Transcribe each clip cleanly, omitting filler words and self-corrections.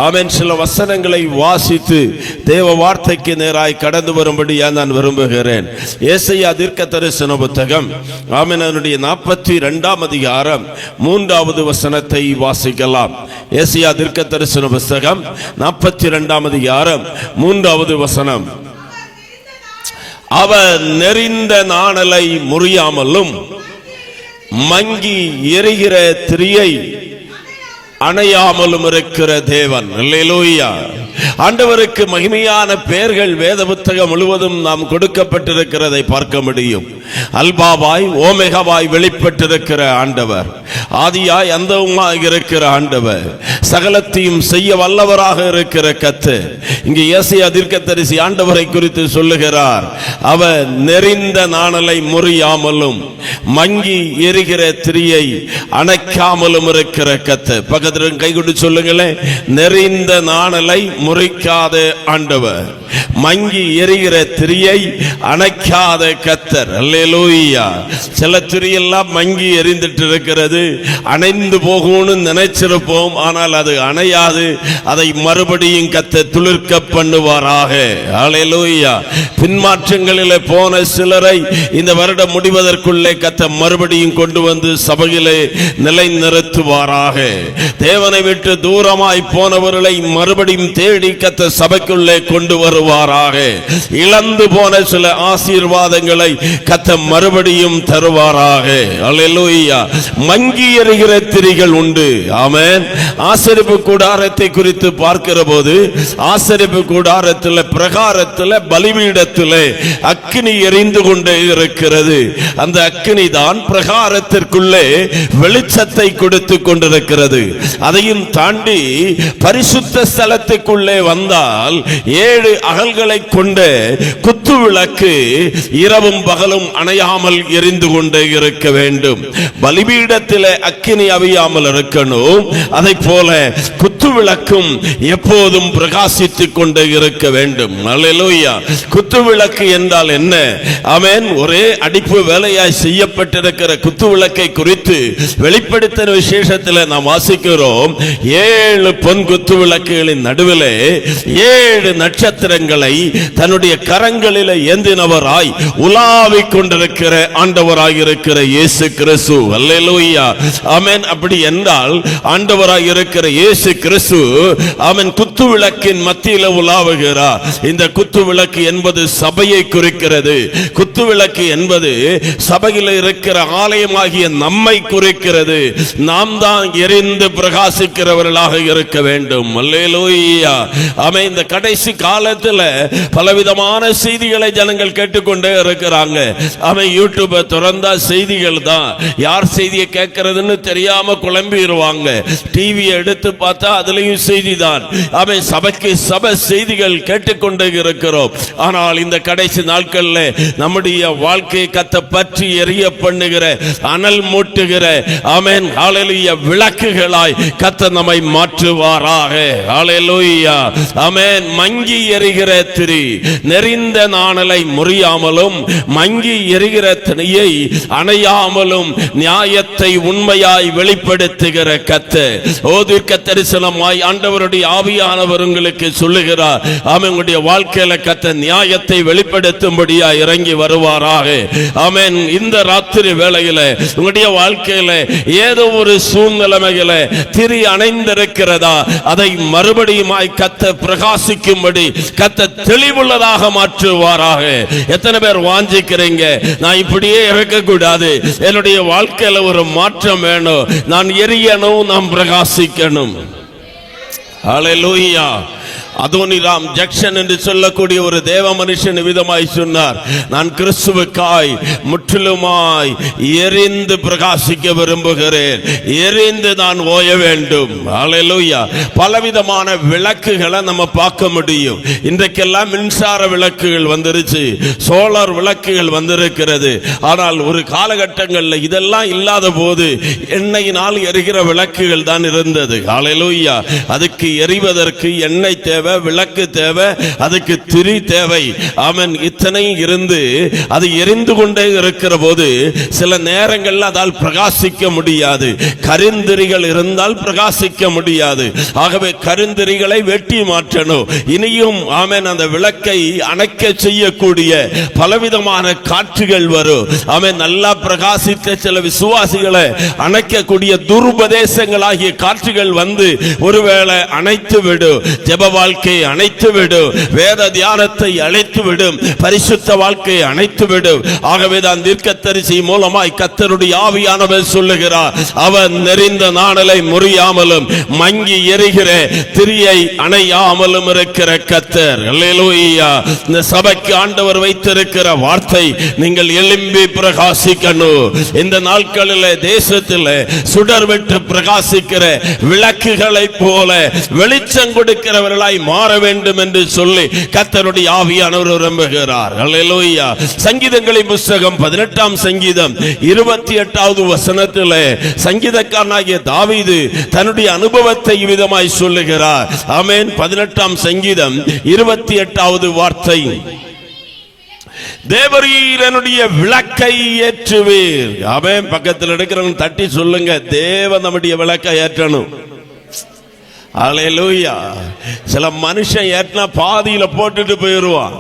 ஆமென். சில வசனங்களை வாசித்து தேவ வார்த்தைக்கு நேராய் கடந்து வரும்படியா நான் விரும்புகிறேன். ஏசாயா தீர்க்கதரிசன புத்தகம் ஆமென் அதனுடைய 42ஆம் அதிகாரம் 3வது வசனத்தை வாசிக்கலாம். ஏசாயா தீர்க்கதரிசன புத்தகம் 42ஆம் அதிகாரம் 3வது வசனம். அவர் நெறிந்த நாணலை முறியாமலும் மங்கி எரிகிற திரியை அணையாமலும் இருக்கிற தேவன். அல்லேலூயா. ஆண்டவருக்கு மகிமையான பெயர்கள் வேத புத்தகம் முழுவதும் நாம் கொடுக்கப்பட்டிருக்கிறதை பார்க்க முடியும். அல்பாவாய் ஓமேகாவாய் வெளிப்பட்டிருக்கிற ஆண்டவர், ஆதியாய் அந்தவுமாய் இருக்கிற ஆண்டவர், சகலத்தையும் செய்ய வல்லவராக இருக்கிற கர்த்தர். இங்கே ஏசாயா தீர்க்கதரிசி ஆண்டவரை குறித்து சொல்லுகிறார். அவர் நெறிந்த நாணலை முறியாமலும் மங்கி எரிகிற திரியை அணைக்காமலும் இருக்கிற கர்த்தர். பக்கத்தில் கை கொண்டு சொல்லுங்களேன். நெறிந்த நாணலை முறிக்காத ஆண்டவர், மங்கி எரிகிற திரியை அணைக்காத கர்த்தர். அல்லேலூயா. சில திரியெல்லாம் மங்கி எரிந்துட்டு இருக்கிறது, அணைந்து போகும்னு நினைச்சிருப்போம், ஆனால் அது அணையாது. அதை மறுபடியும் கர்த்தர் துளிர்க்க பண்ணுவாராக. அல்லேலூயா. பின்மாற்றங்களிலே போன சிலரை இந்த வருடம் முடிவதற்குள்ளே கர்த்தர் மறுபடியும் கொண்டு வந்து சபையிலே நிலைநிறுத்துவாராக. தேவனை விட்டு தூரமாய் போனவர்களை மறுபடியும் தேடி கர்த்தர் சபைக்குள்ளே கொண்டு வருவாராக. இழந்து போன சில ஆசீர்வாதங்களை கர்த்தர் மறுபடியும் தருவாராக. அல்லேலூயா. மங்கி எரிகிற திரிகள் உண்டு. ஆமென். ஆசரிப்பு கூடாரத்தை குறித்து பார்க்கிற போது ஆசரிப்பு கூடாரத்தில் பிரகாரத்தில் பலிபீடத்தில் அக்கினி எரிந்து கொண்டே இருக்கிறது. அந்த அக்கினி தான் பிரகாரத்திற்குள்ளே வெளிச்சத்தை கொடுத்து கொண்டிருக்கிறது. அதையும் தாண்டி பரிசுத்த ஸ்தலத்துக்குள்ளே வந்தால் 7 அகல்களை கொண்ட குத்து விளக்கு இரவும் பகலும் அணையாமல் எரிந்து கொண்டே இருக்க வேண்டும். பலிபீடத்திலே அக்கினி அவியாமல் இருக்கணும். அதை போல குத்து விளக்கும் எப்போதும் பிரகாசித்துக் கொண்டே இருக்க வேண்டும். அல்லேலூயா. குத்து விளக்கு என்றால் என்ன? ஆமென். ஒரே அடிப்பு வேலையாய் செய்யப்பட்டிருக்கிற குத்து விளக்கை குறித்து வெளிப்படுத்தின விசேஷத்தில் நாம் வாசிக்கிறோம். 7 பொன் குத்து விளக்குகளின் நடுவிலே 7 நட்சத்திரங்களை தன்னுடைய கரங்களில் ஏந்தினவராய் உலாவிக் கொண்டிருக்கிற ஆண்டவராய் இருக்கிற இயேசு கிறிஸ்து. அல்லேலூயா. ஆமென். அப்படி என்றால் ஆண்டவராய் இருக்கிற இயேசு கிறிஸ்து ஆமென் குத்து விளக்கின் மத்தியில் உலாவுகிறார். இந்த குத்து விளக்கு என்பது சபையை குறிக்கிறது. குத்து விளக்கு என்பது சபையில் இருக்கிற ஆலயமாகிய நம்மை குறிக்கிறது. நாம் தான் எரிந்து பிரகாசிக்கிறவர்களாக இருக்க வேண்டும். அல்லேலூயா. ஆமென். இந்த கடைசி காலத்தில் பலவிதமான செய்திகளை ஜனங்கள் கேட்டுக்கொண்டே இருக்கிறாங்க. அவன் யூடியூபை திறந்தா செய்திகள் தான். யார் செய்தியை கேட்கறதுன்னு தெரியாம குழம்பிடுவாங்க. டிவியை எடுத்து பார்த்தா அதுலயும் செய்தி தான். அவன் சபைக்கு சபை செய்திகள் கேட்டுக்கொண்டே இருக்கிறோம். ஆனால் இந்த கடைசி நாட்கள்ல நம்முடைய வாழ்க்கையை கத்த பற்றி எரிய பண்ணுகிற அனல் மூட்டுகிற ஆமென் ஹல்லேலூயா விளக்குகளாய் கத்த நம்மை மாற்றுவாராக. ஹல்லேலூயா. ஆமென். மங்கி எரிகிற திரி நெறிந்த நாணலை முறியாமலும் மங்கி எரிகிற திரியை அணையாமலும் நியாயத்தை உண்மையாய் வெளிப்படுத்துகிற கர்த்தர். ஓ தீர்க்க தரிசனமாய் ஆண்டவருடைய ஆவியானவர் உங்களுக்கு சொல்லுகிறார். ஆமென். உங்களுடைய வாழ்க்கையில கர்த்தர் நியாயத்தை வெளிப்படுத்தும்படியா இறங்கி வருவாராக. ஆமென். இந்த ராத்திரி வேளையில உங்களுடைய வாழ்க்கையில ஏதோ ஒரு சூழ்நிலைமையில திரி அணைந்திருக்கிறதா, அதை மறுபடியும் கர்த்தர் பிரகாசிக்கும்படி கர்த்தர் தெளிவுள்ளதாக மாற்றுவாராக. எத்தனை பேர் வாஞ்சிக்கிறீங்க? நான் இப்படியே இருக்க கூடாது, என்னுடைய வாழ்க்கையில ஒரு மாற்றம் வேணும், நான் எரியணும், நான் பிரகாசிக்கணும். ஹல்லேலூயா. அதோனிராம் ஜக்ஷன் என்று சொல்லக்கூடிய ஒரு தேவ மனுஷன் விதமாய் சொன்னார், நான் கிறிஸ்துவுக்காய் முற்றிலுமாய் எரிந்து பிரகாசிக்க விரும்புகிறேன், எரிந்து நான் ஓய வேண்டும். ஹல்லேலூயா. பலவிதமான விளக்குகளை நம்ம பார்க்க முடியும். இன்றைக்கெல்லாம் மின்சார விளக்குகள் வந்துருச்சு, சோலார் விளக்குகள் வந்திருக்கிறது. ஆனால் ஒரு காலகட்டங்களில் இதெல்லாம் இல்லாத போது எண்ணெயினால் எரிகிற விளக்குகள் தான் இருந்தது. ஹல்லேலூயா. அதுக்கு எரிவதற்கு எண்ணெய் தேவை, தேவை, விளக்கு தேவை, அதுக்கு திரி தேவை. ஆமென். இத்தனை இருந்து அது எரிந்து கொண்டே இருக்கிற போது சில நேரங்களில் அதால் பிரகாசிக்க முடியாது. கருந்திரிகள் இருந்தால் பிரகாசிக்க முடியாது. ஆகவே கருந்திரிகளை வெட்டி மாற்றணும். இனியும் ஆமென் அந்த விளக்கை அணைக்க செய்யக்கூடிய பலவிதமான காற்றுகள் வரும். ஆமென். நல்லா பிரகாசித்த சில விசுவாசிகளை அணைக்கக்கூடிய துருபதேசங்களாகிய காற்றுகள் வந்து ஒருவேளை அணைத்து விடும். ஜெப வாழ்க்கையை அணைத்து விடும். வேத தியானத்தை அழைத்து விடும். பரிசுத்த வாழ்க்கையை அணைத்து விடும். ஆகவேதான் தீர்க்கதரிசி மூலமாய் கர்த்தருடைய ஆவியானவர் சொல்லுகிறார், அவன் நெறிந்த நாணலை முறியாமலும் மங்கி எரிகிற திரியை அணையாமலும் இருக்கிற கர்த்தர். அல்லேலூயா. இந்த சபைக்கு ஆண்டவர் வைத்திருக்கிற வார்த்தை, நீங்கள் எழும்பி பிரகாசிக்கணும். இந்த நாட்களில் தேசத்தில் சுடர் விட்டு பிரகாசிக்கிற விளக்குகளை போல வெளிச்சம் கொடுக்கிறவர்களாய் மாற வேண்டும் என்று சொல்லி கர்த்தருடைய ஆவியானவர் விரும்புகிறார். அல்லேலூயா. சங்கீதங்களின் புத்தகம் 18ஆம் சங்கீதம் 28வது வசனத்தில் சங்கீதக்காரனாகிய தாவீது தன்னுடைய அனுபவத்தை விதமாய் சொல்லுகிறார். ஆமென். 18ஆம் சங்கீதம் 28வது வார்த்தை, தேவரீர் என்னுடைய விளக்கை ஏற்றுவீர். ஆமென். பக்கத்தில் இருக்கிறவங்க தட்டி சொல்லுங்க, தேவன் நம்முடைய விளக்கை ஏற்றணும். அல்லேலூயா. சில மனுஷன் ஏற்றினா பாதியில போட்டுட்டு போயிடுவான்.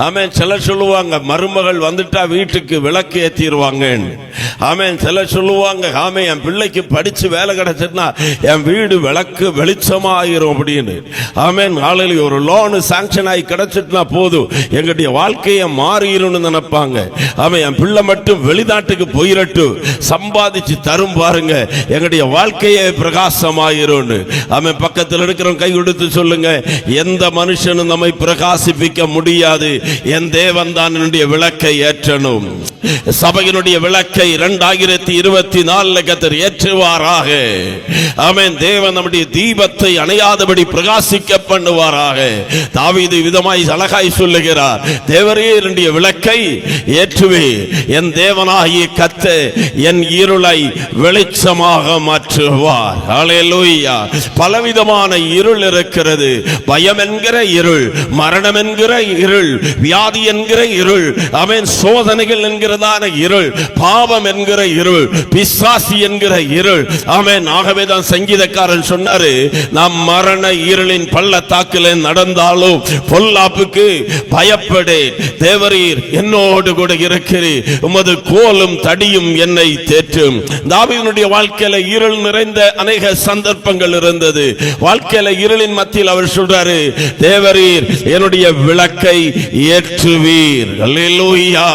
ஆமென். சிலர் சொல்லுவாங்க, மருமகள் வந்துட்டா வீட்டுக்கு விளக்கு ஏற்றிடுவாங்க. ஆமென். சிலர் சொல்லுவாங்க, ஆமே என் பிள்ளைக்கு படிச்சு வேலை கிடைச்சிட்டுனா என் வீடு விளக்கு வெளிச்சமாயிரும் அப்படின்னு. ஆமென். நாளைக்கு ஒரு லோனு சாங்ஷன் ஆகி கிடைச்சிட்டுனா போதும், எங்களுடைய வாழ்க்கையை மாறிடும்னு நினைப்பாங்க. ஆமென். என் பிள்ளை மட்டும் வெளிநாட்டுக்கு போயிரட்டும், சம்பாதிச்சு தரும் பாருங்க, எங்களுடைய வாழ்க்கையை பிரகாசமாயிரும். ஆமென். பக்கத்தில் இருக்கிறவங்க கை கொடுத்து சொல்லுங்க, எந்த மனுஷனும் நம்மை பிரகாசிப்பிக்க முடியாது, என் தேவன் தான் என்னுடைய விளக்கை ஏற்றணும். சபையினுடைய விளக்கை 2024 கர்த்தர் ஏற்றுவாராக. ஆமென். தேவன் நம்முடைய தீபத்தை அணையாதபடி பிரகாசிக்க பண்ணுவாராக. தாவீது விதமாய் அழகாய் சொல்லுகிறார், தேவரே என்னுடைய விளக்கை ஏற்றுவே, என் தேவனாகிய கர்த்தர் என் இருளை வெளிச்சமாக மாற்றுவார். அல்லேலூயா. பலவிதமான இருள் இருக்கிறது. பயம் என்கிற இருள், மரணம் என்கிற இருள், வியாதி என்கிற இருள், ஆமென், சோதனைகள் என்கிறதான இருள், பாவம் என்கிற இருள், பிசாசு என்கிற இருள். ஆமென். ஆகவேதான் சங்கீதக்காரன் சொன்னாரு, நாம் மரண இருளின் பள்ளத்தாக்கில் நடந்தாலும் பொல்லாப்புக்கு பயப்படேன், தேவரீர் என்னோடு கூட இருக்கிறீர், உமது கோலும் தடியும் என்னை தேற்றும். தாவீதுடைய வாழ்க்கையில இருள் நிறைந்த அநேக சந்தர்ப்பங்கள் இருந்தது. வாழ்க்கையில இருளின் மத்தியில் அவர் சொல்றாரு, தேவரீர் என்னுடைய விளக்கை ஏற்றுவீர். அல்லேலூயா.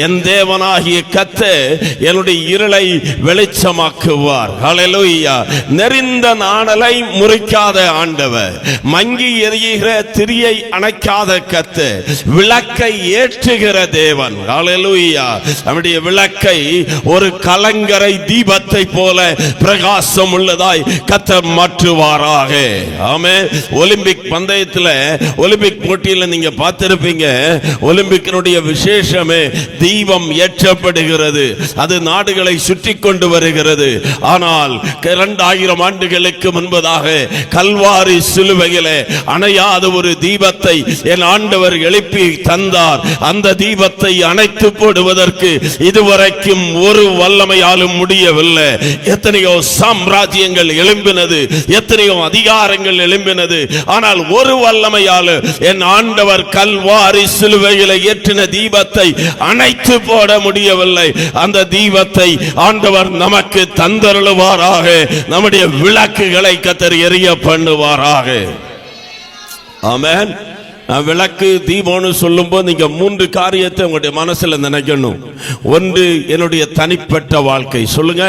என் தேவனாகிய கர்த்தர் என்னுடைய இருளை வெளிச்சமாக்குவார். அல்லேலூயா. நெறிந்த நாணலை முறிக்காத ஆண்டவர், மங்கி எரிகிற திரியை அணைக்காத கர்த்தர், விளக்கை ஏற்றுகிற தேவன். அல்லேலூயா. நம்முடைய விளக்கை ஒரு கலங்கரை தீபத்தை போல பிரகாசம் உள்ளதாய் கர்த்தர் மாற்றுவாராக. ஆமென். ஒலிம்பிக் பந்தயத்தில், ஒலிம்பிக் போட்டியில் நீங்க பார்த்திருப்பீங்க, ஒலிம்பிக்கினுடைய விசேஷமே தீபம் ஏற்றப்படுகிறது. அது நாடுகளை சுற்றி கொண்டு வருகிறது. ஆனால் 2000 ஆண்டுகளுக்கு முன்பதாக கல்வாரி சிலுவையிலே அணையாத ஒரு தீபத்தை என் ஆண்டவர் எழுப்பி தந்தார். அந்த தீபத்தை அணைத்து போடுவதற்கு இதுவரைக்கும் ஒரு வல்லமையாலும் முடியவில்லை. எத்தனையோ சாம்ராஜ்யங்கள் எழும்பினது, எத்தனையோ அதிகாரங்கள் எழும்பினது, ஆனால் ஒரு வல்லமையால் என் ஆண்டவர் கல்வாரி சிலுவையில் ஏற்றின தீபத்தை அணைத்து போட முடியவில்லை. அந்த தீபத்தை ஆண்டவர் நமக்கு தந்தருளுவாராக. நம்முடைய விளக்குகளை கர்த்தர் எரிய பண்ணுவாராக. ஆமென். விளக்கு தீபம்னு சொல்லும் போது நீங்க 3 காரியத்தை உங்களுடைய மனசுல நினைக்கணும். ஒன்று, என்னுடைய தனிப்பட்ட வாழ்க்கை. சொல்லுங்க,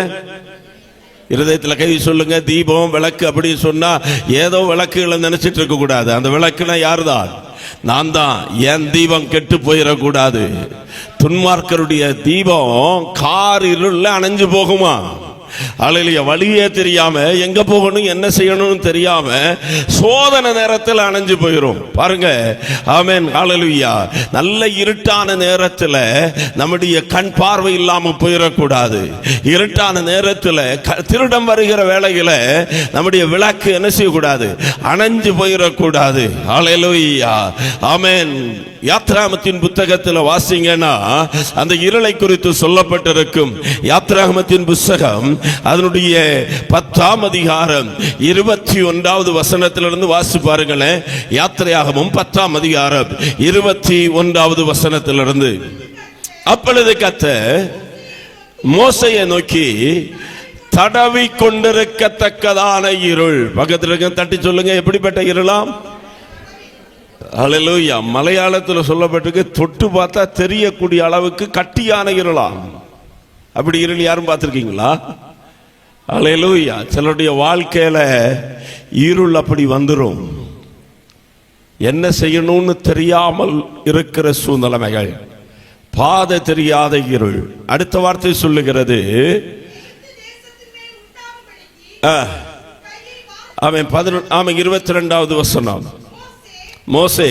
இருதயத்தில் கை சொல்லுங்க. தீபம் விளக்கு அப்படி சொன்னா ஏதோ விளக்குகளை நினைச்சிட்டு இருக்க கூடாது. அந்த விளக்குனா யாருதான்? நான் தான். என் தீபம் கெட்டு போயிடக்கூடாது. துன்மார்க்கருடைய தீபம் கார் இருள்ல அணைஞ்சு போகுமா? அல்லேலூயா. வழியே தெரியாம எங்க போகணும் என்ன செய்யணும்னு தெரியாம சோதனை நேரத்தில் அணைஞ்சு போயிரும் பாருங்க. ஆமென், அல்லேலூயா. நல்ல இருட்டான நேரத்தில் நம்முடைய கண் பார்வை இல்லாம போயிடக்கூடாது. இருட்டான நேரத்தில் திருடம் வருகிற வேளையில நம்முடைய விளக்கு என்ன செய்யக்கூடாது, அணைஞ்சு போயிடக்கூடாது. அல்லேலூயா. ஆமென். யாத்ராகமத்தின் புத்தகத்தில் வாசிங்கன்னா அந்த இருளை குறித்து சொல்லப்பட்டிருக்கும். யாத்ராகமத்தின் புத்தகம் அதனுடைய 10ஆம் அதிகாரம் 21வது வசனத்திலிருந்து வாசி பாருங்களேன். யாத்திரையாகமும் 10ஆம் அதிகாரம் 21வது வசனத்திலிருந்து. அப்பொழுது கர்த்தர் மோசேயை நோக்கி, தடவி கொண்டிருக்கத்தக்கதான இருள். பக்கத்தில் தட்டி சொல்லுங்க, எப்படிப்பட்ட இருளாம்? அல்லேலூயா. மலையாளத்தில் சொல்லப்பட்டிருக்கு, தொட்டு பார்த்தா தெரியக்கூடிய அளவுக்கு கட்டியான இருளாம். அப்படி இருள் யாரும் பார்த்திருக்கீங்களா? அல்லேலூயா. சிலருடைய வாழ்க்கையில இருள் அப்படி வந்துரும். என்ன செய்யணும்னு தெரியாமல் இருக்கிற சூழ்நிலைமைகள், பாதை தெரியாத இருள். அடுத்த வார்த்தை சொல்லுகிறது, அவன் 22வது வசனம். மோசே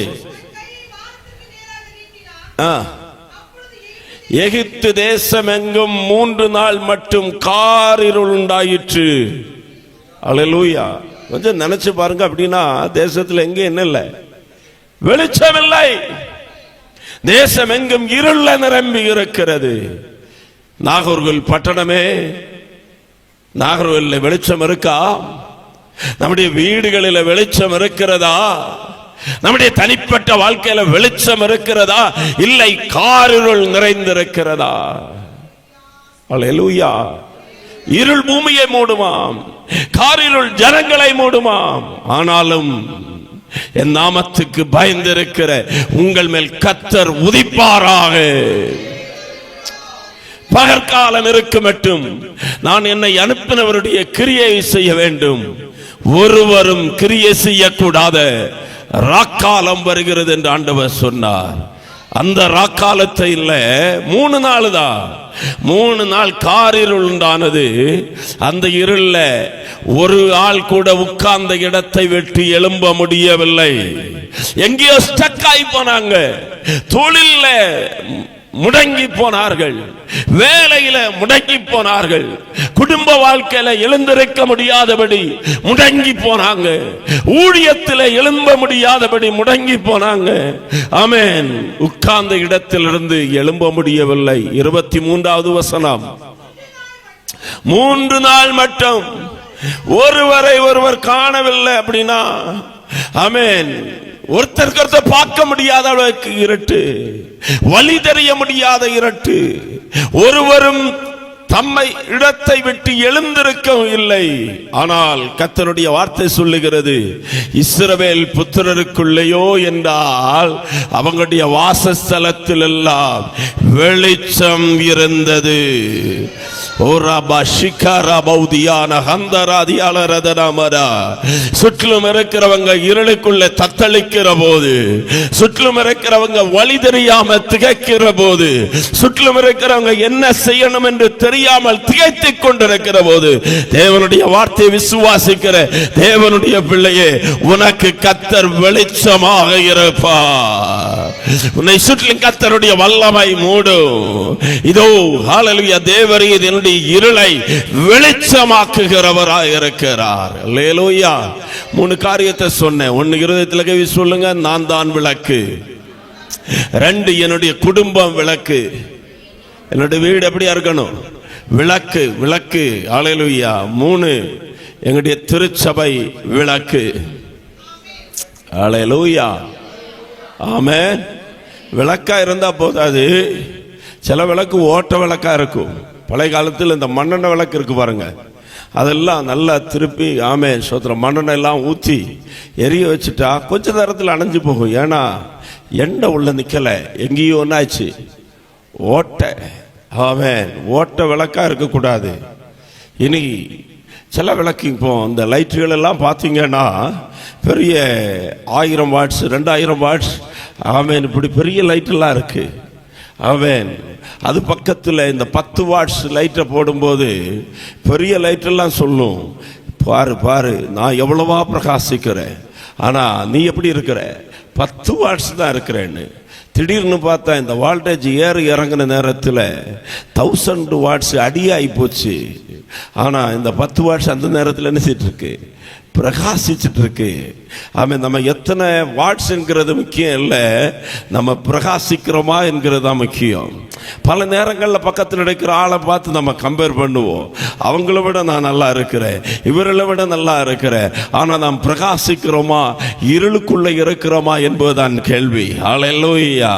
எகிப்து தேசம் எங்கும் 3 நாள் மட்டும் காரிருள் உண்டாயிற்று. அல்லேலூயா. கொஞ்சம் நினைச்சு பாருங்க. அப்படின்னா தேசத்தில் எங்க என்ன இல்லை, வெளிச்சம் இல்லை. தேசம் எங்கும் இருள நிரம்பி இருக்கிறது. நாகர்கோவில் பட்டணமே, நாகர்கோவில் வெளிச்சம் இருக்கா? நம்முடைய வீடுகளில் வெளிச்சம் இருக்கிறதா? நம்முடைய தனிப்பட்ட வாழ்க்கையில வெளிச்சம் இருக்கிறதா? இல்லை, காரிருள் நிறைந்திருக்கிறதா? அல்லேலூயா. இருள் பூமியை மூடுமாம், காரிருள் ஜனங்களை மூடுமாம். ஆனாலும் என் நாமத்துக்கு பயந்திருக்கிற உங்கள் மேல் கர்த்தர் உதிப்பாராக. பகற்காலம் இருக்கும் மட்டும் நான் என்னை அனுப்பினவருடைய கிரியை செய்ய வேண்டும். ஒருவரும் கிரியை செய்யக்கூடாத ராக்காலம் வருகிறது என்று ஆண்டவர் சொன்னார். அந்த ராக்காலத்தை இல்ல, 3 நாள் தான். 3 நாள் காரிருள் உண்டானது. அந்த இருள்ல ஒரு ஆள் கூட உட்கார்ந்த இடத்தை விட்டு எழும்ப முடியவில்லை. எங்கேயோ ஸ்டக் ஆகி போனாங்க. தொழில்ல முடங்கி போனார்கள், வேலையில முடங்கி போனார்கள், குடும்ப வாழ்க்கையில எழுந்திருக்க முடியாதபடி முடங்கி போனாங்க, ஊழியத்தில் எழும்ப முடியாதபடி முடங்கி போனாங்க. ஆமென். உட்கார்ந்த இடத்திலிருந்து எழும்ப முடியவில்லை. 23வது வசனம். 3 நாள் மட்டும் ஒருவரை ஒருவர் காணவில்லை. அப்படின்னா ஆமென், ஒருத்தருக்கு பார்க்க முடியாத அளவுக்கு இருட்டு, வழி தெரிய முடியாத இருட்டு. ஒருவரும் தம்மை இடத்தை விட்டு எழுந்திருக்கவும் இல்லை. ஆனால் கர்த்தருடைய வார்த்தை சொல்லுகிறது, இஸ்ரவேல் புத்திரருக்குள்ளேயோ என்றால் அவங்களுடைய வாசஸ்தலத்தில் எல்லாம் வெளிச்சம் இருந்தது. சுற்றிலும் இருக்கிறவங்க இருளுக்குள்ள தத்தளிக்கிற போது, சுற்றிலும் இருக்கிறவங்க வழி தெரியாம திகைக்கிற போது, சுற்றிலும் இருக்கிறவங்க என்ன செய்யணும் என்று தெரியாமல் திகைத்துக் கொண்டிருக்கிற போது, தேவனுடைய வார்த்தையை விசுவாசிக்கிற தேவனுடைய பிள்ளையே, உனக்கு கர்த்தர் வெளிச்சமாக இருப்பார். உன்னை சுற்றிலும் கர்த்தருடைய வல்லமை மூடும். இதோ ஹல்லேலூயா, தேவரீர் என்னுடைய இருளை வெளிச்சமாக்குகிறவராய் இருக்கிறார். அல்லேலூயா. 3 காரியத்தை சொன்னேன். 1, இருதயத்தில் கை சொல்லுங்க, நான் தான் விளக்கு. 2, என்னுடைய குடும்பம் விளக்கு. என்னுடைய வீடு எப்படியா இருக்கணும்? விளக்கு, விளக்கு. அல்லேலூயா. 3, எங்களுடைய திருச்சபை விளக்கு. அல்லேலூயா. ஆமென். விளக்கா இருந்தா போதாது. சில விளக்கு ஓட்ட விளக்கா இருக்கும். பழைய காலத்தில் இந்த மண்ணெண்ணெய் விளக்கு இருக்கு பாருங்க, அதெல்லாம் நல்லா திருப்பி ஆமென் சோத்திரம் மண்ணெண்ணெய் எல்லாம் ஊற்றி எரிய வச்சுட்டா கொஞ்ச நேரத்தில் அணைஞ்சு போகும். ஏன்னா எண்ணெய் உள்ள நிக்கல, எங்கேயோ ஒன்னாச்சு ஓட்டை. ஆமென். ஓட்ட விளக்கா இருக்கக்கூடாது. இனி சில விளக்கு இப்போ இந்த லைட்டுகள் எல்லாம் பார்த்தீங்கன்னா பெரிய 1000 வாட்ஸ் 2000 வாட்ஸ் ஆமென் இப்படி பெரிய லைட்டெல்லாம் இருக்கு. ஆமென். அது பக்கத்தில் இந்த 10 வாட்ஸ் லைட்டை போடும்போது பெரிய லைட்டெல்லாம் சொல்லும், பாரு பாரு நான் எவ்வளவா பிரகாசிக்கிறேன், ஆனா நீ எப்படி இருக்கிற, 10 வாட்ஸ் தான் இருக்கிறேன்னு. திடீர்னு பார்த்தா இந்த வால்டேஜ் ஏறி இறங்கின நேரத்தில் 1000 வாட்ஸ் அடியாகி போச்சு. ஆனா இந்த 10 வாட்ஸ் அந்த நேரத்தில் என்ன செய்யிட்டு இருக்கு, பிரகாசிச்சுட்டு இருக்கு. ஆமாம், நம்ம எத்தனை வாட்ஸ் என்கிறது முக்கியம் இல்லை, நம்ம பிரகாசிக்கிறோமா என்கிறது தான் முக்கியம். பல நேரங்களில் பக்கத்தில் இருக்கிற ஆளை பார்த்து நம்ம கம்பேர் பண்ணுவோம், அவங்கள விட நான் நல்லா இருக்கிறேன், இவர்களை விட நல்லா இருக்கிறேன். ஆனால் நாம் பிரகாசிக்கிறோமா இருளுக்குள்ள இருக்கிறோமா என்பதுதான் கேள்வி. ஹல்லேலூயா.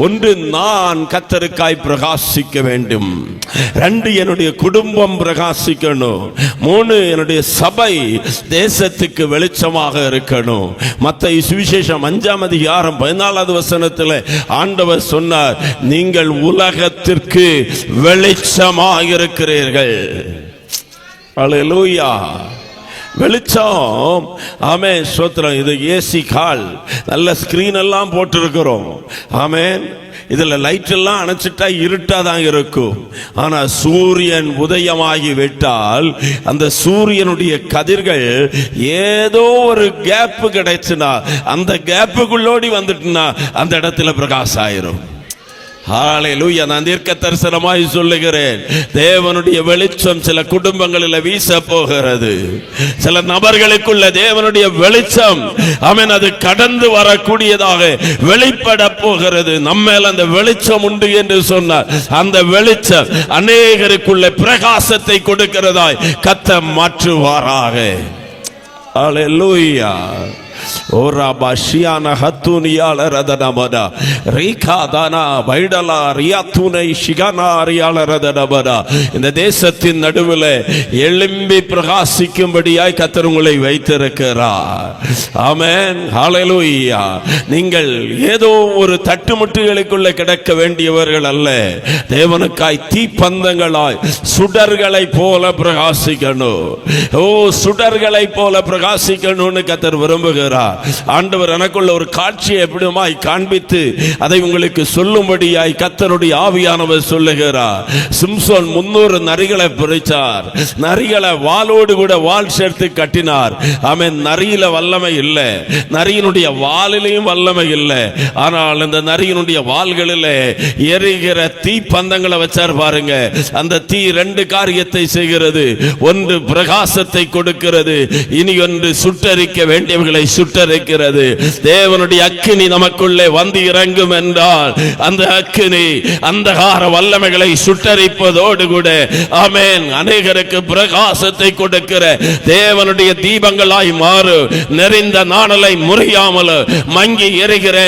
1, நான் கர்த்தருக்காய் பிரகாசிக்க வேண்டும். 2, என்னுடைய குடும்பம் பிரகாசிக்கணும். 3, என்னுடைய சபை தேசத்துக்கு வெளிச்சமாக இருக்கணும். மத்தேயு சுவிசேஷம் 5ஆம் அதிகாரம் 14வது வசனத்தில் ஆண்டவர் சொன்னார், நீங்கள் உலகத்திற்கு வெளிச்சமாக இருக்கிறீர்கள். ஹல்லேலூயா. வெளிச்சம். ஆமென், ஸ்தோத்திரம். இது ஏசி கால், நல்ல ஸ்கிரீன் எல்லாம் போட்டிருக்கிறோம். ஆமென். இதுல லைட் எல்லாம் அணைச்சிட்டா இருட்டா தான் இருக்கும். ஆனா சூரியன் உதயமாகி விட்டால் அந்த சூரியனுடைய கதிர்கள் ஏதோ ஒரு கேப் கிடைச்சுனா அந்த கேப்புக்குள்ளோடி வந்துட்டுனா அந்த இடத்துல பிரகாசம் ஆயிரும். ஹல்லேலூயா. நான் தீர்க்க தரிசனமாய் சொல்லுகிறேன், தேவனுடைய வெளிச்சம் சில குடும்பங்களில் வீச போகிறது. சில நபர்களுக்குள்ள தேவனுடைய வெளிச்சம், ஆமென், அது கடந்து வரக்கூடியதாக வெளிப்பட போகிறது. நம்மேல் அந்த வெளிச்சம் உண்டு என்று சொன்னார். அந்த வெளிச்சம் அநேகருக்குள்ள பிரகாசத்தை கொடுக்கிறதாய் கர்த்தர் மாற்றுவாராக. ஹல்லேலூயா. ஓரா பாஷியானா ஹத்துனியால ரதனமடா ரீகாதானா வைடலா ரியாத்துனை ஷிகானா ரியால ரதனமடா. இந்த தேசத்தின் நடுவில் எழும்பி பிரகாசிக்கும்படியாய் கர்த்தர் உங்களை வைத்திருக்கிறார். ஆமென். ஹல்லேலூயா. நீங்கள் ஏதோ ஒரு தட்டுமுட்டுகளுக்குள்ள கிடக்க வேண்டியவர்கள் அல்ல. தேவனுக்காய் தீப்பந்தங்களாய் சுடர்களை போல பிரகாசிக்கணும். ஓ, சுடர்களை போல பிரகாசிக்கணும்னு கர்த்தர் விரும்புகிறார். ஆண்டவர் எனக்குள்ள ஒரு காட்சியை எப்படியுமாய் காண்பித்து அதை உங்களுக்கு சொல்லும்படியாய் கர்த்தருடைய ஆவியானவர் சொல்லுகிறார். சிம்சோன் 300 நரிகளை பிடித்தார். நரிகளை வாளோடு கூட வாள் சேர்த்து கட்டினார். ஆமென். நரியில வல்லமை இல்லை, நரியினுடைய வாளிலையும் வல்லமை இல்லை. ஆனால் இந்த நரியினுடைய வாள்களில் எரிகிற தீ பந்தங்களை வச்சார் பாருங்க. அந்த தீ 2 காரியத்தை செய்கிறது. ஒன்று பிரகாசத்தை கொடுக்கிறது, இனி ஒன்று சுட்டரிக்க வேண்டியவர்களை சுட்டரிக்கிறது. தேவனுடைய அக்கினி நமக்குள்ளே வந்து இறங்கும் என்றால் அந்த அக்கினி அந்தகார வல்லமைகளை சுட்டரிப்பதோடு கூட ஆமென் அநேகருக்கு பிரகாசத்தை கொடுக்கிற தேவனுடைய தீபங்களாய் மாறு. நெறிந்த நாணலை முறியாமல் மங்கி எரிகிற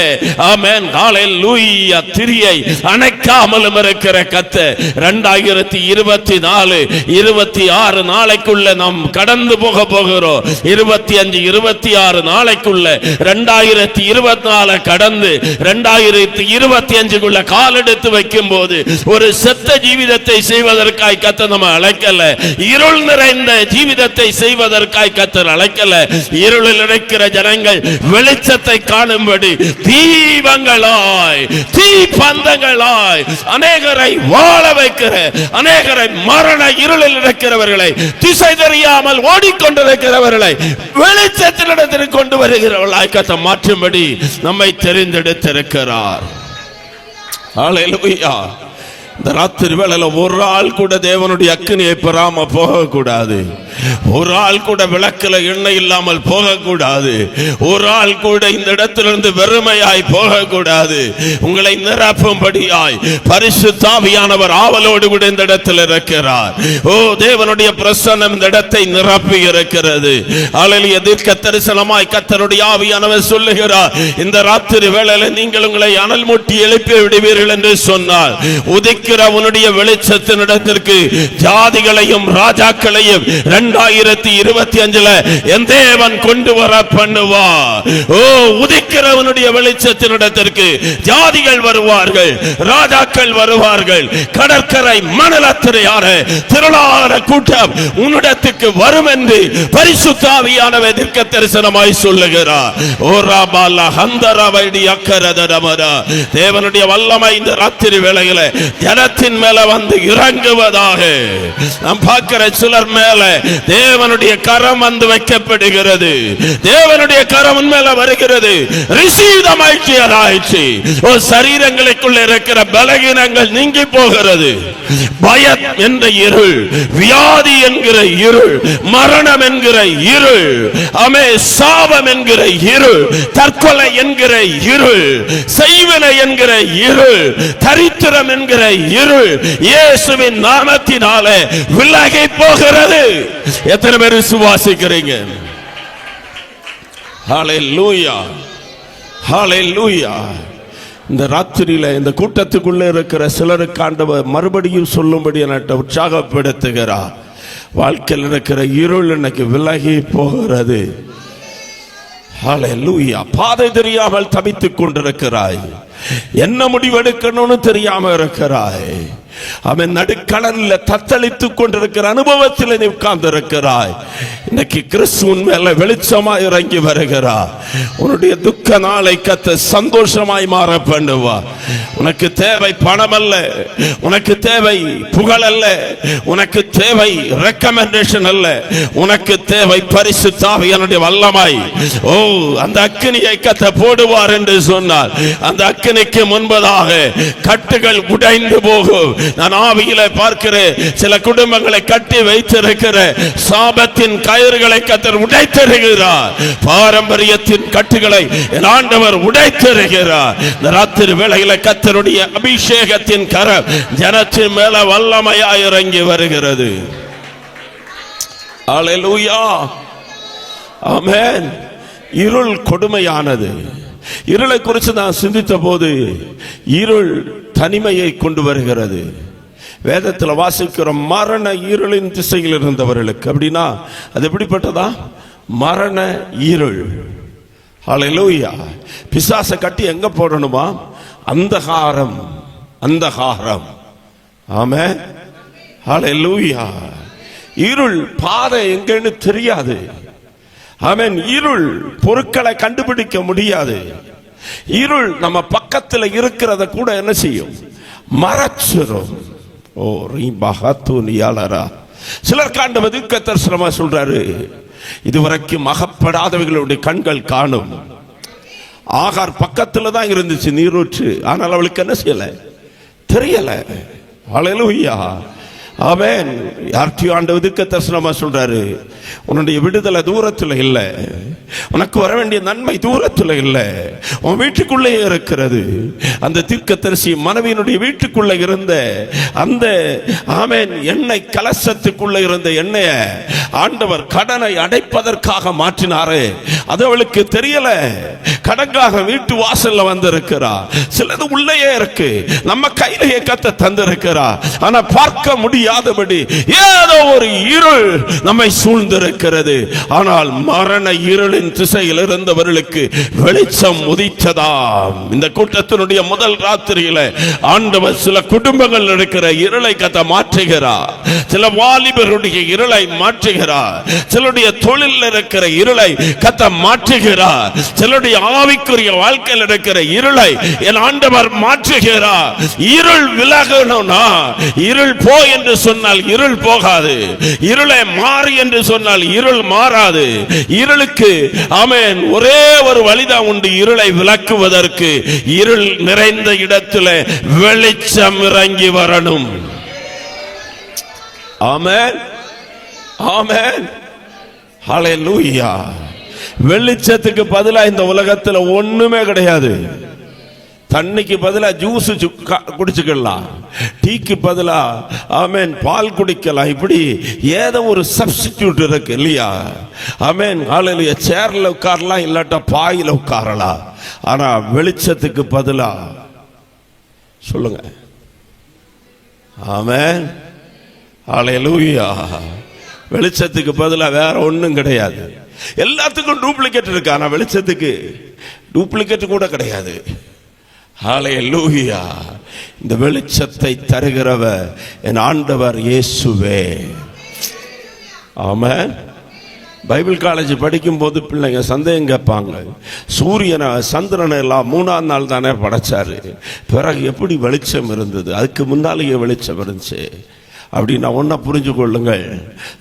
ஆமென் ஹல்லேலூயா திரியை அணைக்காமலும் இருக்கிற கர்த்தர் 2024 26 நாளைக்குள்ள நாம் கடந்து போக போகிறோம். 25 26 நாளைக்குள்ள 2024 கடந்து 2025 கால் எடுத்து வைக்கும் போது ஒரு செத்த ஜீவிதத்தை செய்வதற்காய் கர்த்தர் நம்ம அழைக்கல. இருள் நிறைந்த ஜீவிதத்தை செய்வதற்காய் கர்த்தர் அழைக்கல. இருளில் இருக்கிற ஜனங்கள் வெளிச்சத்தை காணும்படி தீபங்களாய் தீப்பந்தங்களாய் அநேகரை வாழ வைக்கிற, அநேகரை மரண இருளில் இருக்கிறவர்களை, திசை தெரியாமல் ஓடிக்கொண்டிருக்கிறவர்களை வெளிச்சத்தினிடத்தில் கொண்டு வருகிறவர்களாய் கர்த்தர் மாற்றும்படி நம்மை தெரிந்தெடுத்திருக்கிறார். ஹல்லேலூயா. இந்த ராத்திரி வேளையில ஒரு ஆள் கூட தேவனுடைய அக்கினியை பெறாம போகக்கூடாது. ஒரு ஆள் கூட விளக்குல எண்ணெய் இல்லாமல் போகக்கூடாது. ஒரு ஆள் கூட இந்த இடத்திலிருந்து வெறுமையாய் போகக்கூடாது. உங்களை நிரப்பும்படியாய் பரிசுத்த ஆவியானவர் ஆவலோடு கூட இந்த இடத்தில் இருக்கிறார். ஓ, தேவனுடைய பிரசன்னம் இந்த இடத்தை நிரப்பி இருக்கிறது. ஹல்லேலூயா. தீர்க்க தரிசனமாய் கர்த்தருடைய ஆவியானவர் சொல்லுகிறார், இந்த ராத்திரி வேளையில நீங்கள் உங்களை அனல் மூட்டி எழுப்பி விடுவீர்கள் என்று சொன்னார். உதிக்க உதிக்கிற உன்னுடைய வெளிச்சத்தினிடத்திற்கு ஜாதிகளையும் ராஜாக்களையும் 2025 என் தேவன் கொண்டு வர பண்ணுவா. ஓ, உதிக்கிறவனுடைய வெளிச்சத்தினிடத்திற்கு ஜாதிகள் வருவார்கள், ராஜாக்கள் வருவார்கள். கடற்கரை மணலத்திரையான திரளான கூட்டம் உன்னிடத்துக்கு வரும் என்று பரிசுத்த ஆவியானவர் தீர்க்க தரிசனமாய் சொல்லுகிறார். ஓ ராபாலா ஹந்தரவைடி அக்கரதரமரா. தேவனுடைய வல்லமை இந்த ராத்திரி வேளையில ஜனத்தின் மேல வந்து இறங்குவதாக. நாம் பார்க்கிற சிலர் மேல தேவனுடைய கரம் வந்து வைக்கப்படுகிறது. தேவனுடைய கரம் மேல வருகிறது. Receive the mighty anointing. ஓ, சரீரங்களுக்குள்ள இருக்கிற பலகீனங்கள் நீங்கி போகிறது. பயம் என்ற இருள், வியாதி என்கிற இருள், மரணம் என்கிற இருள், ஆமே, சாபம் என்கிற இருள், தற்கொலை என்கிற இருள், செய்வினை என்கிற இருள், தரித்திரம் என்கிற இருள் இயேசுவின் நாமத்தினாலே விலகி போகிறது. எத்தனை பேர் விசுவாசிக்கிறீங்க? ஹல்லேலூயா, ஹல்லேலூயா. இந்த ராத்திரியில இந்த கூட்டத்துக்குள்ளே இருக்கிற சிலருக்கு ஆண்டவர் மறுபடியும் சொல்லும்படி என்னை உற்சாகப்படுத்துகிறார். வாழ்க்கையில் இருக்கிற இருள் இன்னைக்கு விலகி போகிறது. ஹல்லேலூயா. பாதை தெரியாமல் தவித்துக் கொண்டிருக்கிறாய். என்ன முடிவெடுக்கணும்னு தெரியாம இருக்கிறாய். அவன் நடுக்கடல்ல தத்தளித்துக் கொண்டிருக்கிற அனுபவத்தில் நீ உட்கார்ந்து இருக்கிறாய். இன்னைக்கு கிறிஸ்துவின் மேல வெளிச்சமாய் இறங்கி வருகிறார். உன்னுடைய துக்க நாளை கத்த சந்தோஷமாய் மாற பண்ணுவா. உனக்கு தேவை பணம் அல்ல, உனக்கு தேவை புகழ் அல்ல, உனக்கு தேவை ரெக்கமெண்டேஷன் அல்ல, உனக்கு தேவை பரிசுத்த ஆவியானவருடைய வல்லமை. ஓ, அந்த அக்கினியை கத்த போடுவார் என்று சொன்னார். அந்த அக்கினிக்கு முன்பதாக கட்டுகள் உடைந்து போகும். நான் ஆவியில பார்க்கிறேன், சில குடும்பங்களை கட்டி வைத்திருக்கிற சாபத்தின் கயிறுகளை கர்த்தர் உடைத்தருகிறார். பாரம்பரியத்தின் கட்டுகளை என் ஆண்டவர் உடைத்தருகிறார். இந்த ராத்திரி வேளையில கர்த்தருடைய அபிஷேகத்தின் கரம் ஜனத்தின் மேல வல்லமையாய் இறங்கி வருகிறது. ஹல்லேலூயா, ஆமென். இருள் கொடுமையானது. இருளை குறித்து நான் சிந்தித்த போது இருள் தனிமையை கொண்டு வருகிறது. வேதத்தில் வாசிக்கிற மரண இருளின் திசையில் இருந்தவர்களுக்கு அப்படின்னா அது எப்படிப்பட்டதா? மரண இருள். ஹல்லேலூயா. பிசாசை கட்டி எங்க போடணுமா? அந்தகாரம், அந்தகாரம். ஆமென், ஹல்லேலூயா. இருள் பாதை எங்கன்னு தெரியாது. ஆமென். இருள் பொருட்களை கண்டுபிடிக்க முடியாது. இருள் நம்ம பக்கத்தில் இருக்கிறத கூட என்ன செய்யும்? மறைச்சிரும். ஓ ரீபஹத்துனியாலரா. சிலர் காண்டவது தரிசனமா சொல்றாரு, இதுவரைக்கும் அகப்படாதவர்களுடைய கண்கள் காணும். ஆகார் பக்கத்துல தான் இருந்துச்சு நீரூற்று, ஆனால் அவளுக்கு என்ன செய்யல? தெரியல. ஹல்லேலூயா, ஆமென். யார்கிட்டயும் ஆண்டவர் தரிசனமா சொல்றாரு, உன்னுடைய விடுதலை தூரத்தில் இல்லை, உனக்கு வர வேண்டிய நன்மை தூரத்தில் இல்லை, உன் வீட்டுக்குள்ளே இருக்கிறது. அந்த தீர்க்கதரிசி மனைவியினுடைய வீட்டுக்குள்ள இருந்த அந்த ஆமென் எண்ணெய் கலசத்துக்குள்ள இருந்த எண்ணெய ஆண்டவர் கடனை அடைப்பதற்காக மாற்றினாரு. அது அவளுக்கு தெரியல. கடங்காக வீட்டு வாசல்ல வந்திருக்கிறார். சிலது உள்ளேயே இருக்கு, நம்ம கையிலேயே கத்த தந்திருக்கிறார். ஆனா பார்க்க முடியாதபடி ஏதோ ஒரு இருள் நம்மை சூழ்ந்திருக்கிறது. ஆனால் மரண இருளின் திசையில் இருந்தவர்களுக்கு வெளிச்சம் உதித்ததாம். இந்த கூட்டத்தினுடைய முதல் ராத்திரியில ஆண்டவர் சில குடும்பங்கள் இருக்கிற இருளை கத்த மாற்றுகிறார். சில வாலிபர்களுடைய இருளை மாற்றுகிறார். சிலருடைய தொழில் இருக்கிற இருளை கத்த மாற்றுகிறார். சிலருடைய ஆவிக்குரிய வாழ்க்கையில் இருக்கிற இருளை என் ஆண்டவர் மாற்றுகிறார். இருள் விலகணும்னா, இருள் போ என்று சொன்னால் இருள் போகாது, இருளை மாறு என்று சொன்னால் இருள் மாறாது. இருளுக்கு ஆமென் ஒரே ஒரு வழிதான் உண்டு, இருளை விலக்குவதற்கு. இருள் நிறைந்த இடத்துல வெளிச்சம் இறங்கி வரணும். ஆமென், ஆமென், ஹல்லேலூயா. வெளிச்சத்துக்கு பதிலா இந்த உலகத்துல ஒண்ணுமே கிடையாது. தண்ணிக்கு பதிலா ஜூஸ் குடிச்சுக்கலாம், டீக்கு பதிலா ஆமென் பால் குடிக்கலாம். இப்படி ஏதோ ஒரு சப்ஸ்டிடியூட் இருக்கு இல்லையா? ஆமென், ஹல்லேலூயா. சேர்ல உட்காரலாம், இல்லாட்டா பாயில உட்காரலாம். ஆனா வெளிச்சத்துக்கு பதிலா சொல்லுங்க, ஆமென். ஹல்லேலூயா. வெளிச்சத்துக்கு பதிலாக வேற ஒன்றும் கிடையாது. எல்லாத்துக்கும் டூப்ளிகேட் இருக்கு, ஆனா வெளிச்சத்துக்கு டூப்ளிகேட் கூட கிடையாது. ஹல்லேலூயா. இந்த வெளிச்சத்தை தருகிறவர் என் ஆண்டவர் இயேசுவே. ஆமென். பைபிள் காலேஜ் படிக்கும் போது பிள்ளைங்க சந்தேகம் கேட்பாங்க, சூரியனை சந்திரனை எல்லாம் 3ஆம் நாள் தானே படைச்சாரு, பிறகு எப்படி வெளிச்சம் இருந்தது? அதுக்கு முன்னாலேயே வெளிச்சம் இருந்துச்சு. அப்படின்னா ஒன்னா புரிஞ்சு கொள்ளுங்கள்,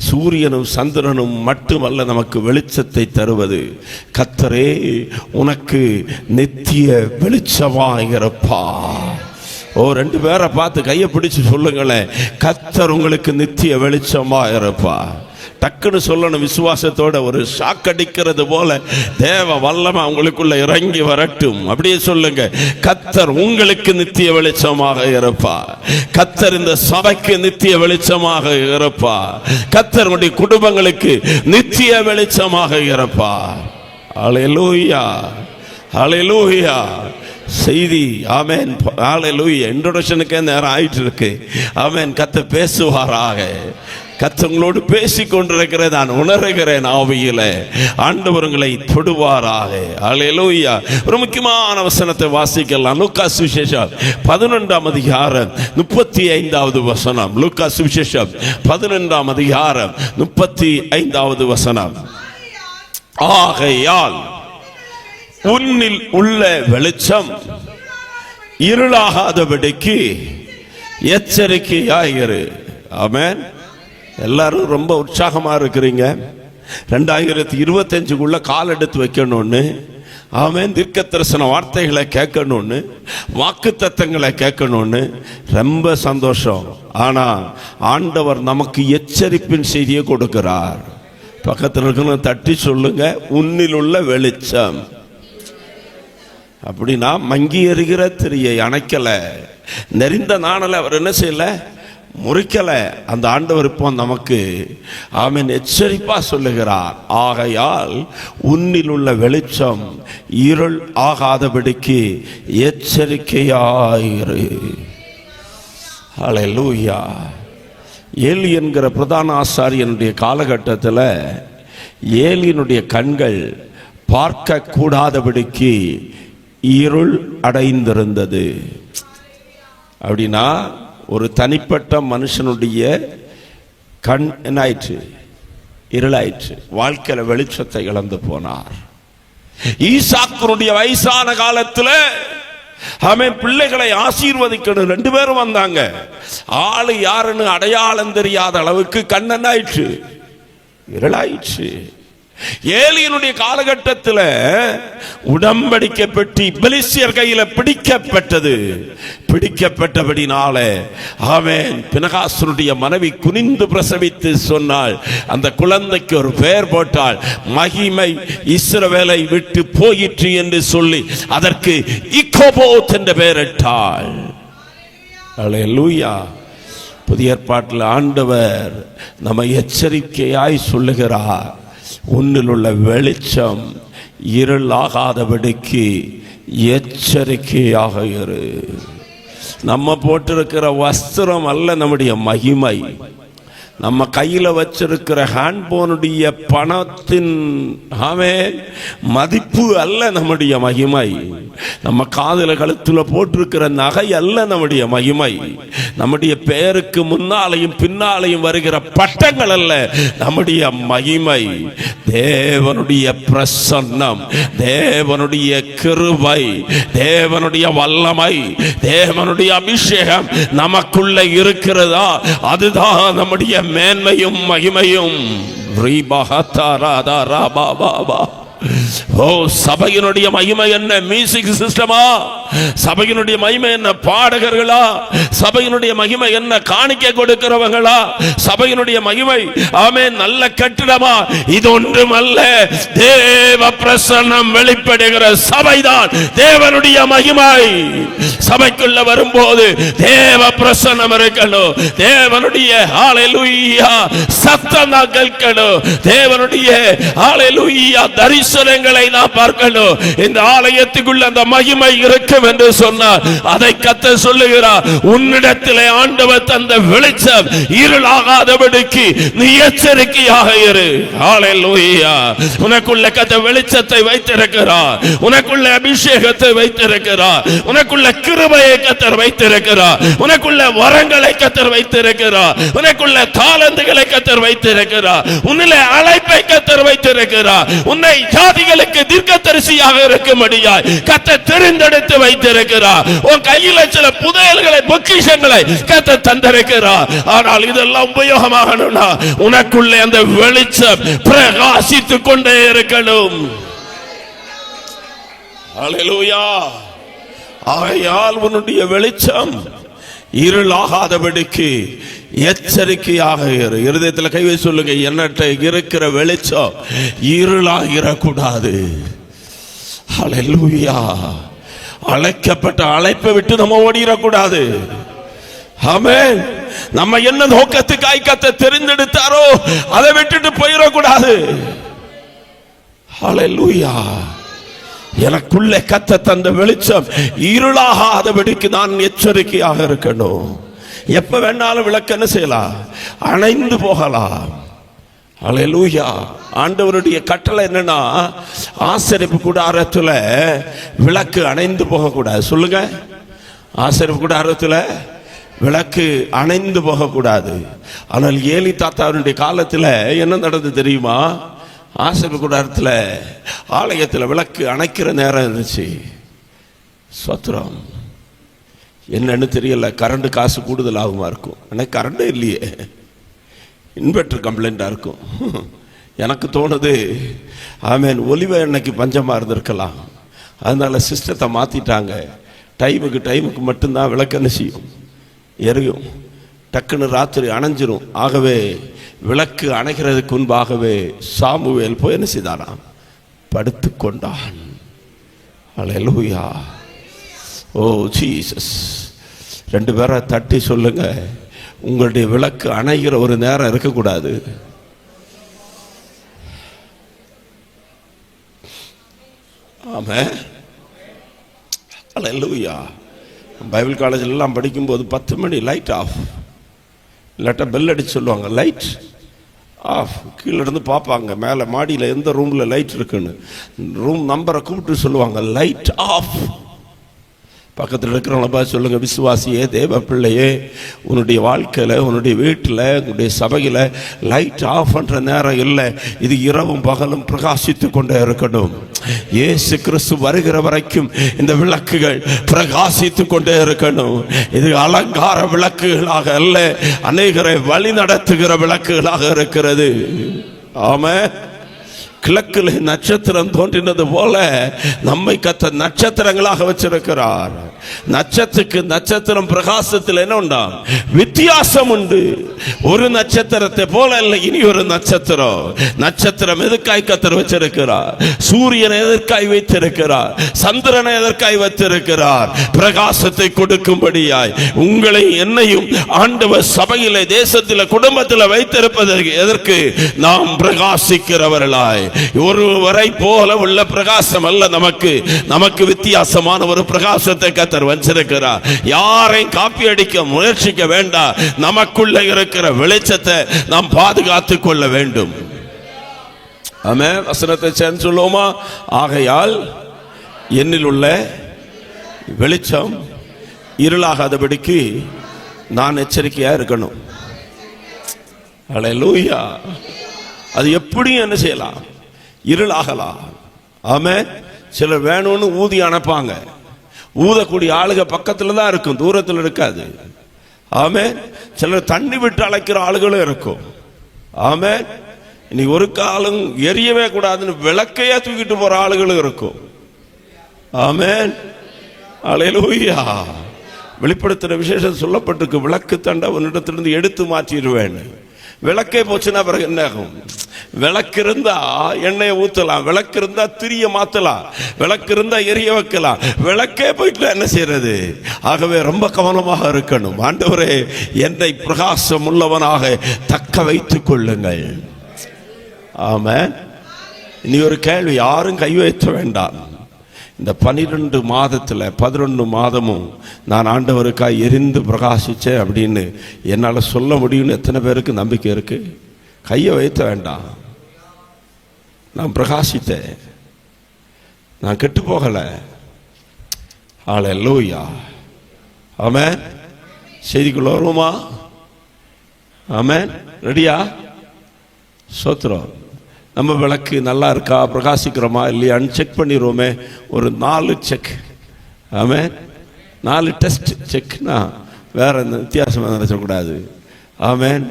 சூரியனும் சந்திரனும் மட்டுமல்ல நமக்கு வெளிச்சத்தை தருவது, கர்த்தரே உனக்கு நித்திய வெளிச்சமாயிருப்பா. ஓ, 2 பேரை பார்த்து கையை பிடிச்சு சொல்லுங்களேன், கர்த்தர் உங்களுக்கு நித்திய வெளிச்சமாயிருப்பா. டக்குன்னு சொல்லணும், விசுவாசத்தோட, ஒரு ஷாக் அடிக்கிறது போல தேவ வல்லமை உங்களுக்குள்ள இறங்கி வரட்டும். அப்படியே சொல்லுங்க, கர்த்தர் உங்களுக்கு நித்திய வெளிச்சமாக இருப்பார். கர்த்தர் இந்த சபைக்கு நித்திய வெளிச்சமாக இருப்பார். கர்த்தர் உங்களுடைய குடும்பங்களுக்கு நித்திய வெளிச்சமாக இருப்பார். ஹல்லேலூயா, ஹல்லேலூயா. செய்தி ஆமென். ஹல்லேலூயா. இன்ட்ரோடக்ஷனுக்கே நேரம் ஆயிட்டு இருக்கு. ஆமென். கர்த்தர் பேசுவாராக. கர்த்தங்களோடு பேசிக் கொண்டிருக்கிறேன், நான் உணர்கிறேன் ஆவியில. ஆண்டவர்களை தொடுவாராக. ஹல்லேலூயா. ஒரு முக்கியமான வசனத்தை வாசிக்கலாம். லூக்கா சுவிசேஷம் 11ஆம் அதிகாரம் 35வது வசனம். லூக்கா சுவிசேஷம் 11ஆம் அதிகாரம் 35வது வசனம். ஆகையால் உன்னில் உள்ள வெளிச்சம் இருளாகாதபடிக்கு எச்சரிக்கையாயிரு. ஆமென். எல்லாரும் ரொம்ப உற்சாகமா இருக்கிறீங்க. 2025க்குள்ள கால் எடுத்து வைக்கணும்னு, ஆமென், தீர்க்க தரிசன வார்த்தைகளை கேட்கணும்னு, வாக்கு தத்தங்களை கேட்கணும்னு ரொம்ப சந்தோஷம். ஆனா ஆண்டவர் நமக்கு எச்சரிப்பின் செய்தியை கொடுக்கிறார். பக்கத்தில் இருக்கணும், தட்டி சொல்லுங்க, உன்னில் உள்ள வெளிச்சம். அப்படின்னா மங்கி எறிகிற திரியை அணைக்கல, நெறிந்த நாணல அவர் என்ன செய்யல, முறிக்கல. அந்த ஆண்டவர் இப்போ நமக்கு ஆமென் எச்சரிப்பா சொல்லுகிறார். ஆகையால் உன்னில் உள்ள வெளிச்சம் இருள் ஆகாதபடிக்கு எச்சரிக்கையாயிரு. ஹல்லேலூயா. ஏலி என்கிற பிரதான ஆசாரியனுடைய காலகட்டத்தில் ஏலியினுடைய கண்கள் பார்க்க கூடாதபடிக்கு இருள் அடைந்திருந்தது. அப்படின்னா ஒரு தனிப்பட்ட மனுஷனுடைய கண் என்ன ஆயிற்று, இருளாயிற்று. வாழ்க்கையில வெளிச்சத்தை இழந்து போனார். ஈசாக்குடைய வயசான காலத்துல அவன் பிள்ளைகளை ஆசீர்வதிக்கணும். 2 பேரும் வந்தாங்க. ஆளு யாருன்னு அடையாளம் தெரியாத அளவுக்கு கண் என்ன ஆயிற்று, இருளாயிற்று. ஏலியனுடைய காலகட்டத்தில் உடன்படிக்கை பெட்டி பெலிஸ்தியர் கையில பிடிக்கப்பட்டது. பிடிக்கப்பட்டபடினால ஆமென், பினகாசனுடைய மனைவி குனிந்து பிரசவித்து சொன்னாள், அந்த குழந்தைக்கு ஒரு பெயர் போட்டாள், மகிமை இஸ்ரவேலை விட்டு போயிற்று என்று சொல்லி அதற்கு இக்கோபோத் என்ற பெயரிட்டாள். ஹல்லேலூயா. புதிய ஏற்பாட்டில் ஆண்டவர் நம்மை எச்சரிக்கையாய் சொல்லுகிறார், உன்னில் உள்ள வெளிச்சம் இருளாகாதபடிக்கு எச்சரிக்கையாக இரு. நம்ம போட்டிருக்கிற வஸ்திரம் அல்ல நம்முடைய மகிமை. நம்ம கையில் வச்சிருக்கிற ஹேண்ட்போனுடைய பணத்தின் ஆமென் மதிப்பு அல்ல நம்முடைய மகிமை. நம்ம காதுல கழுத்துல போட்டிருக்கிற நகை அல்ல நம்முடைய மகிமை. நம்முடைய பெயருக்கு முன்னாலையும் பின்னாலையும் வருகிற பட்டங்கள் அல்ல நம்முடைய மகிமை. தேவனுடைய பிரசன்னம், தேவனுடைய கிருபை, தேவனுடைய வல்லமை, தேவனுடைய அபிஷேகம் நமக்குள்ள இருக்கிறதா, அதுதான் நம்முடைய மேன்மையும் மகிமையும். ஓ, சபையினுடைய மகிமை என்ன? மியூசிக் சிஸ்டமா? சபையினுடைய மகிமை என்ன? பாடகர்களா? சபையினுடைய மகிமை என்ன? காணிக்கை கொடுக்கிறவங்களா? சபையினுடைய மகிமை ஆமென் நல்ல கட்டிடமா? இது ஒன்றுமல்ல. தேவ பிரசன்னம் வெளிப்படுகிற சபைதான் தேவனுடைய மகிமை. சபைக்குள்ள வரும்போது தேவ பிரசன்னம் இருக்கணும். தேவனுடைய ஹல்லேலூயா சத்தம் கேட்கணும். தேவனுடைய ஹல்லேலூயா தரிசனங்கள் வசனங்களை நாம் பார்க்கணும். இந்த ஆலயத்துக்குள்ள அந்த மகிமை இருக்கும் என்று சொன்னார். அதை கர்த்தர் சொல்லுகிறார், உன்னிடத்திலே ஆண்டவர் தந்த வெளிச்சம் இருளாகாதபடிக்கு நீ எச்சரிக்கையாக இரு. ஹல்லேலூயா. உனக்குள்ள கர்த்தர் வெளிச்சத்தை வைத்திருக்கிறார், உனக்குள்ள அபிஷேகத்தை வைத்திருக்கிறார், உனக்குள்ள கிருபையை கர்த்தர் வைத்திருக்கிறார், உனக்குள்ள வரங்களை கர்த்தர் வைத்திருக்கிறார், உனக்குள்ள தாளந்துகளை கர்த்தர் வைத்திருக்கிறார், உன்னிலே அழைப்பை கர்த்தர் வைத்திருக்கிறார், உன்னை ஜாதிகளுக்கு தீர்க்கதரிசியாக இருக்கும்படியாய் கர்த்தர் தெரிந்தெடுத்து வைத்திருக்கிறார். உன் கையில சில புதையல்களை பொக்கிஷங்களை கர்த்தர் தந்திருக்கிறார். ஆனால் இதெல்லாம் உபயோகமாகணும்னா உனக்குள்ளே அந்த வெளிச்சம் பிரகாசித்துக் கொண்டே இருக்கணும். ஹல்லேலூயா. ஆகையால் உன்னுடைய வெளிச்சம் இருளாகாதபடிக்கு எச்சரிக்கையாக இரு. இருதயத்தில் கை வைத்து சொல்லுங்க, என்னட்ட இருக்கிற வெளிச்சம் இருளாகிடக்கூடாது. ஹல்லேலூயா. அழைக்கப்பட்ட அழைப்பை விட்டு நம்ம ஓடிடக்கூடாது. ஆமென். நம்ம என்ன நோக்கத்துக்காய் கர்த்தர் தெரிந்தெடுத்தாரோ அதை விட்டுட்டு போயிடக்கூடாது. ஹல்லேலூயா. எனக்குள்ள கர்த்தர் தந்த வெளிச்சம் இருளாகாதபடிக்கு நான் எச்சரிக்கையாக இருக்கணும். எப்ப வேணாலும் விளக்கு என்ன செய்யலாம், அணைந்து போகலாம். ஹல்லேலூயா. ஆண்டவருடைய கட்டளை என்னன்னா, ஆசரிப்பு கூடாரத்துல விளக்கு அணைந்து போகக்கூடாது. சொல்லுங்க, ஆசரிப்பு கூடாரத்துல விளக்கு அணைந்து போகக்கூடாது. ஆனால் ஏலி தாத்தாவுடைய காலத்துல என்ன நடந்தது தெரியுமா? ஆசரிப்பு கூடாரத்துல ஆலயத்துல விளக்கு அணைக்கிற நேரம் இருந்துச்சு. சோத்திரம். என்னன்னு தெரியல, கரண்ட் காசு கூடுதல் ஆகுமா இருக்கும். ஆனால் கரண்டே இல்லையே, இன்வெர்டர் கம்ப்ளைண்டா இருக்கும். எனக்கு தோணுது, ஆமேன், ஒலிவ எண்ணெய்க்கு பஞ்சமா இருந்திருக்கலாம். அதனால சிஸ்டத்தை மாத்திட்டாங்க. டைமுக்கு மட்டும்தான் விளக்கு செய்யும், எரியும், டக்குன்னு ராத்திரி அணைஞ்சிரும். ஆகவே விளக்கு அணைகிறதுக்கு முன்பாகவே சாமுவேல் போய் என்ன செய்தாராம், படுத்து கொண்டான். ஹல்லேலூயா. ஓ ஜீசஸ். 2 பேரை தட்டி சொல்லுங்க, உங்களுடைய விளக்கு அணைகிற ஒரு நேரம் இருக்கக்கூடாது. ஆமென். ஹல்லேலூயா. பைபிள் காலேஜில் எல்லாம் படிக்கும்போது 10 மணி லைட் ஆஃப், இல்லாட்டா பெல் அடிச்சு சொல்லுவாங்க லைட் ஆஃப். கீழே இருந்து பார்ப்பாங்க மேலே மாடியில் எந்த ரூமில் லைட் இருக்குன்னு. ரூம் நம்பரை கூப்பிட்டு சொல்லுவாங்க லைட் ஆஃப். பக்கத்தில் இருக்கிறவங்கள பார்த்து சொல்லுங்க, விசுவாசியே, தேவ பிள்ளையே, உன்னுடைய வாழ்க்கையில், உன்னுடைய வீட்டில், உன்னுடைய சபையில் லைட் ஆஃப் பண்ற நேரம் இல்லை. இது இரவும் பகலும் பிரகாசித்து கொண்டே இருக்கணும். இயேசு கிறிஸ்து வருகிற வரைக்கும் இந்த விளக்குகள் பிரகாசித்து கொண்டே இருக்கணும். இது அலங்கார விளக்குகளாக அல்ல, அநேகரை வழி நடத்துகிற விளக்குகளாக இருக்கிறது. ஆமென். கிழக்கில் நட்சத்திரம் தோன்றினது போல நம்மை கர்த்தர் நட்சத்திரங்களாக வச்சிருக்கிறார். நட்சத்திரத்துக்கு நட்சத்திரம் பிரகாசத்தில் என்ன உண்டா, வித்தியாசம் உண்டு. ஒரு நட்சத்திரத்தை போல இல்லை இனி ஒரு நட்சத்திரம். நட்சத்திரம் எதற்காய் கர்த்தர் வச்சிருக்கிறார்? சூரியனை எதற்காய் வைத்திருக்கிறார்? சந்திரனை எதற்காய் வைத்திருக்கிறார்? பிரகாசத்தை கொடுக்கும்படியாய். உங்களை என்னையும் ஆண்டவர் சபையிலே, தேசத்தில், குடும்பத்தில் வைத்திருப்பதற்கு எதற்கு? நாம் பிரகாசிக்கிறவர்களாய். ஒருவரை போல உள்ள பிரகாசம் அல்ல நமக்கு வித்தியாசமான ஒரு பிரகாசத்தை கர்த்தர் வச்சிருக்கிறார். யாரையும் காப்பி அடிக்க முயற்சிக்க வேண்டாம். நமக்குள்ள இருக்கிற வெளிச்சத்தை நாம் பாதுகாத்துக் கொள்ள வேண்டும். ஆமென். வசனத்தை சேர்ந்து சொல்லுவோமா? ஆகையால் என்னில் உள்ள வெளிச்சம் இருளாகாதபடிக்கு நான் எச்சரிக்கையா இருக்கணும். ஹல்லேலூயா. அது எப்படியும் என்ன செய்யலாம், இருளாகலாம். ஆமென். சிலர் வேணும்னு ஊதி அனுப்பாங்க. ஊதக்கூடிய ஆளுக பக்கத்துல தான் இருக்கும், தூரத்தில் இருக்காது. ஆமென். சிலர் தண்ணி விட்டு அழைக்கிற ஆளுகளும் இருக்கும். ஆமென். இன்னைக்கு ஒரு காலம் எரியவே கூடாதுன்னு விளக்கையே தூக்கிட்டு போற ஆளுகளும் இருக்கும். ஆமென். ஹல்லேலூயா. வெளிப்படுத்துற விசேஷம் சொல்லப்பட்டிருக்கு, விளக்கு தண்டை உன்னிடத்திலிருந்து எடுத்து மாற்றிடுவேன். விளக்கே போச்சுன்னா பிறகு என்ன ஆகும்? விளக்கு இருந்தா எண்ணெயை ஊத்தலாம், விளக்கு இருந்தா திரிய மாத்தலாம், விளக்கு இருந்தா எரிய வைக்கலாம். விளக்கே போயிட்டு என்ன செய்யறது? ஆகவே ரொம்ப கவனமாக இருக்கணும். ஆண்டவரே, என்னை பிரகாசம் உள்ளவனாக தக்க வைத்துக் கொள்ளுங்கள். ஆமென். இனி ஒரு கேள்வி, யாரும் கை வைக்க வேண்டாம். இந்த 12 மாதத்தில் 11 மாதமும் நான் ஆண்டவருக்காக எரிந்து பிரகாசித்தேன் அப்படின்னு என்னால் சொல்ல முடியும்னு எத்தனை பேருக்கு நம்பிக்கை இருக்கு? கையை வைத்த வேண்டாம். நான் பிரகாசித்தேன், நான் கெட்டு போகலை. ஹல்லேலூயா. ஆமென். செய்திக்குள்ள வருவோமா? ஆமென். ரெடியா? ஸ்தோத்திரம். நம்ம விளக்கு நல்லா இருக்கா, பிரகாசிக்கிறோமா இல்லையான்னு செக் பண்ணிடுவோமே. ஒரு 4 செக். ஆமென். 4 டெஸ்ட் செக்னா வேற எந்த வித்தியாசமாக நினைச்சக்கூடாது. ஆமென்.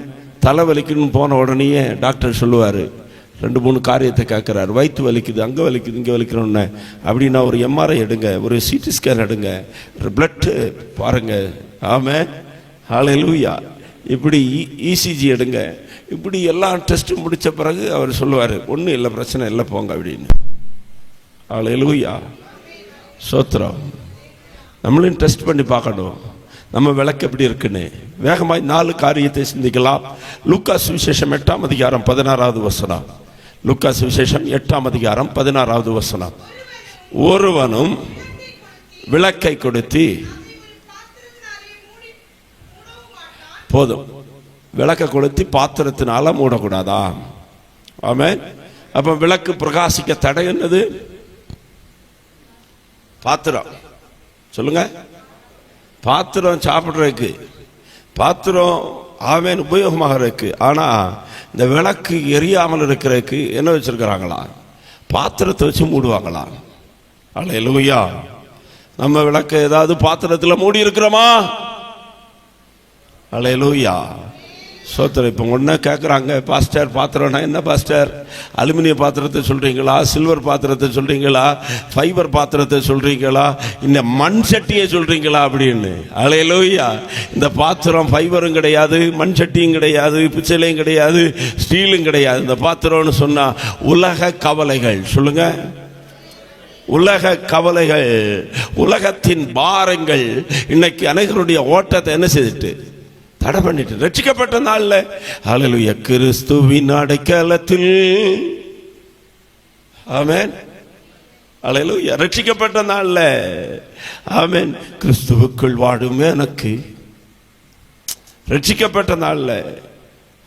தலைவலிக்குன்னு போன உடனேயே டாக்டர் சொல்லுவார், 2-3 காரியத்தை கேட்குறாரு. வயிற்று வலிக்குது, அங்கே வலிக்குது, இங்கே வலிக்கிறோன்னு அப்படின்னா ஒரு எம்ஆர்ஐ எடுங்க, ஒரு சிடி ஸ்கேன் எடுங்க, ஒரு பிளட்டு பாருங்க. ஆமென். ஹல்லேலூயா. இப்படி இசிஜி எடுங்க. இப்படி எல்லா டெஸ்ட்டும் முடித்த பிறகு அவர் சொல்லுவார், ஒன்றும் இல்லை, பிரச்சனை இல்லை, போங்க அப்படின்னு. ஹல்லேலூயா. ஸ்தோத்திரம். நம்மளும் டெஸ்ட் பண்ணி பார்க்கணும் நம்ம விளக்கு எப்படி இருக்குன்னு. வேகமாய் 4 காரியத்தை சிந்திக்கலாம். லூக்கா சுவிசேஷம் 8ஆம் அதிகாரம் 16வது வசனம். லூக்கா சுவிசேஷம் 8ஆம் அதிகாரம் 16வது வசனம். ஒருவனும் விளக்கை கொடுத்து, போதும், விளக்க கொளுத்தி பாத்திரத்தினால மூடக்கூடாதா? ஆமென். அப்ப விளக்கு பிரகாசிக்க தடை என்னது? பாத்திரம். சொல்லுங்க. பாத்திரம் சாப்பிட்றதுக்கு, பாத்திரம் ஆமென் உபயோகமாக இருக்கு. ஆனா இந்த விளக்கு எரியாமல் இருக்கிறதுக்கு என்ன வச்சிருக்கிறாங்களா? பாத்திரத்தை வச்சு மூடுவாங்களா? ஹல்லேலூயா. நம்ம விளக்கு ஏதாவது பாத்திரத்தில் மூடி இருக்கிறோமா? ஹல்லேலூயா. சோத்திரம். இப்போ ஒன்று கேட்குறாங்க, பாஸ்டர் பாத்திரம்னா என்ன பாஸ்டர்? அலுமினிய பாத்திரத்தை சொல்கிறீங்களா, சில்வர் பாத்திரத்தை சொல்கிறீங்களா, ஃபைபர் பாத்திரத்தை சொல்கிறீங்களா, இந்த மண் சட்டியை சொல்கிறீங்களா அப்படின்னு. ஹல்லேலூயா. இந்த பாத்திரம் ஃபைபரும் கிடையாது, மண் சட்டியும் கிடையாது, பிச்சளையும் கிடையாது, ஸ்டீலும் கிடையாது. இந்த பாத்திரம்னு சொன்னால் உலக கவலைகள். சொல்லுங்க. உலக கவலைகள், உலகத்தின் பாரங்கள் இன்னைக்கு அனைவருடைய ஓட்டத்தை என்ன செய்துட்டு தடை பண்ணிட்டு. ரட்சிக்கப்பட்ட நாள்ல ஹல்லேலூயா, கிறிஸ்துவின் அடைக்கலத்தில். ஆமென். ஹல்லேலூயா. ரட்சிக்கப்பட்ட நாள்ல ஆமென், கிறிஸ்துவுக்குள் வாழும் எனக்கு. ரட்சிக்கப்பட்ட நாள்ல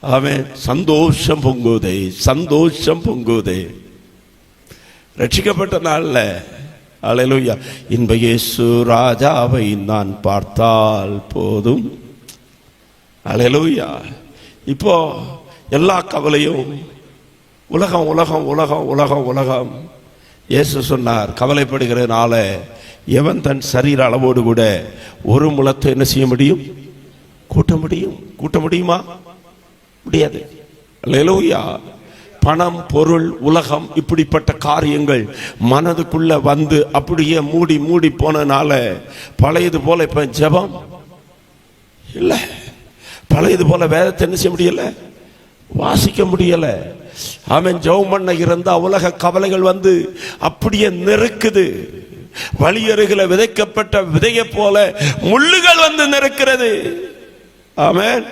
ஆமென், சந்தோஷம் பொங்குதே, சந்தோஷம் பொங்குதே. ரட்சிக்கப்பட்ட நாள்ல ஹல்லேலூயா, இன்ப இயேசு ராஜாவை நான் பார்த்தால் போதும். ஹல்லேலூயா. இப்போ எல்லா கவலையும் உலகம் உலகம் உலகம் உலகம் உலகம். இயேசு சொன்னார், கவலைப்படுகிறனால எவன் தன் சரீர அளவோடு கூட ஒரு முழத்தை என்ன செய்ய முடியும்? கூட்ட முடியும். கூட்ட முடியுமா? முடியாது. ஹல்லேலூயா. பணம், பொருள், உலகம், இப்படிப்பட்ட காரியங்கள் மனதுக்குள்ள வந்து அப்படியே மூடி மூடி போனனால பழையது போல இப்ப ஜெபம் இல்லை, பழையது போல வேதத்தை என்ன செய்ய முடியல, வாசிக்க முடியல. ஆமென். ஜெபம் பண்ண இருந்தா உலக கவலைகள் வந்து அப்படியே நெருக்குது. வழியருகில விதைக்கப்பட்ட விதையை போல முள்ளுகள் வந்து நெருக்கிறது. ஆமென்.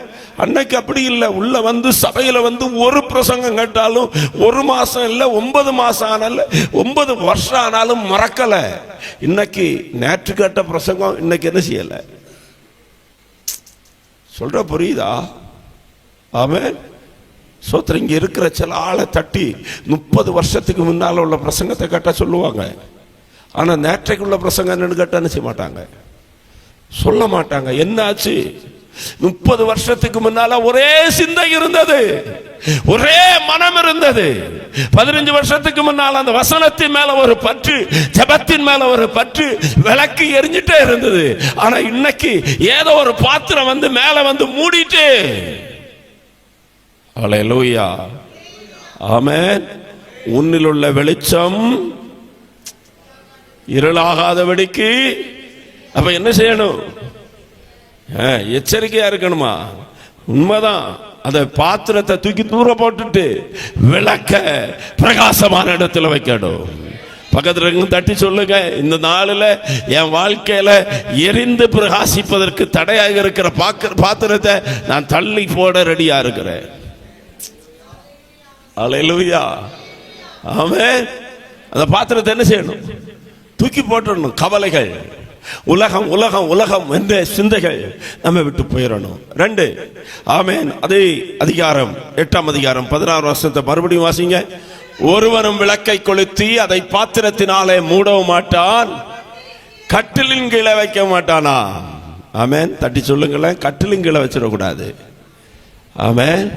அன்னைக்கு அப்படி இல்லை. உள்ள வந்து சபையில வந்து ஒரு பிரசங்கம் கேட்டாலும் 1 மாசம் இல்லை, 9 மாசம் ஆனாலும் 9 வருஷம் ஆனாலும் மறக்கல. இன்னைக்கு நேற்று கேட்ட பிரசங்கம் இன்னைக்கு என்ன செய்யல. சொல்ற புரியுதா? ஆமென். சோத்திரம். இங்க இருக்கிற சில ஆளை தட்டி 30 வருஷத்துக்கு முன்னால உள்ள பிரசங்கத்தை கேட்டா சொல்லுவாங்க. ஆனா நேற்றைக்குள்ள பிரசங்கம் என்னன்னு கேட்டா என்ன செய்ய மாட்டாங்க, சொல்ல மாட்டாங்க. என்னாச்சு? 30 வருஷத்துக்கு முன்னால ஒரே சிந்தை இருந்தது, ஒரே மனம் இருந்தது. 15 வருஷத்துக்கு முன்னால் அந்த வசனத்தின் மேல ஒரு பற்று, ஜெபத்தின் மேல ஒரு பற்று, விளக்கு எரிஞ்சிட்டே இருந்தது. ஆனா இன்னைக்கு ஏதோ ஒரு பாத்திரம் வந்து மேல வந்து மூடிட்டு. ஹல்லேலூயா. ஆமென். உன்னில் உள்ள வெளிச்சம் இருளாகாதபடிக்கு அப்ப என்ன செய்யணும்? எச்சரிக்கையா இருக்கணுமா? உண்மைதான். அந்த பாத்திரத்தை தூக்கி தூர போட்டுட்டு விளக்க பிரகாசமான இடத்துல வைக்கணும். பக்கத்துல தட்டி சொல்லுங்க, இந்த நாளில் என் வாழ்க்கையில எரிந்து பிரகாசிப்பதற்கு தடையாக இருக்கிற பாத்திரத்தை நான் தள்ளி போட ரெடியா இருக்கிறேன். ஹல்லேலூயா. ஆமென். அந்த பாத்திரத்தை என்ன செய்யணும்? தூக்கி போட்டுடணும். கவலைகள், உலகம் உலகம் உலகம் என்ற சிந்தைகள் நம்ம விட்டு போயிடணும். 2 ஆமென். அதே அதிகாரம் 8ஆம் அதிகாரம் 16 வசனத்தை மறுபடியும் வாசிங்க. ஒருவனும் விளக்கை கொளுத்தி அதை பாத்திரத்தினாலே மூடவும் மாட்டான், கட்டிலின் கீழே வைக்க மாட்டானா. ஆமென். தட்டி சொல்லுங்களேன், கட்டிலின் கீழே வச்சிடக்கூடாது. ஆமென்.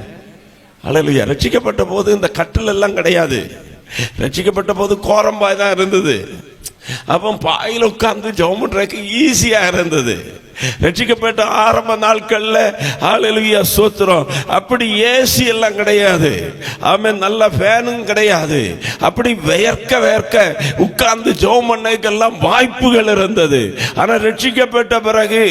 அல்லேலூயா. ரட்சிக்கப்பட்ட போது இந்த கட்டில் எல்லாம் கிடையாது. ரட்சிக்கப்பட்ட போது கோரம்பாய் தான் இருந்தது. அப்போ பாயில் உட்கார்ந்து ஜெபம் பண்றதுக்கு ஈஸியா இருந்தது. ரட்சிக்கப்பட்ட ஆரம்ப நாட்கள்ல ஹல்லேலூயா ஸ்தோத்திரம், அப்படி ஏசி எல்லாம் கிடையாது. ஆமென். நல்ல ஃபேனும் கிடையாது. அப்படி வேர்க்க வேர்க்க உட்கார்ந்து ஜெபம் பண்ணதுக்கெல்லாம் வாய்ப்புகள் இருந்தது. ஆனா ரட்சிக்கப்பட்ட பிறகு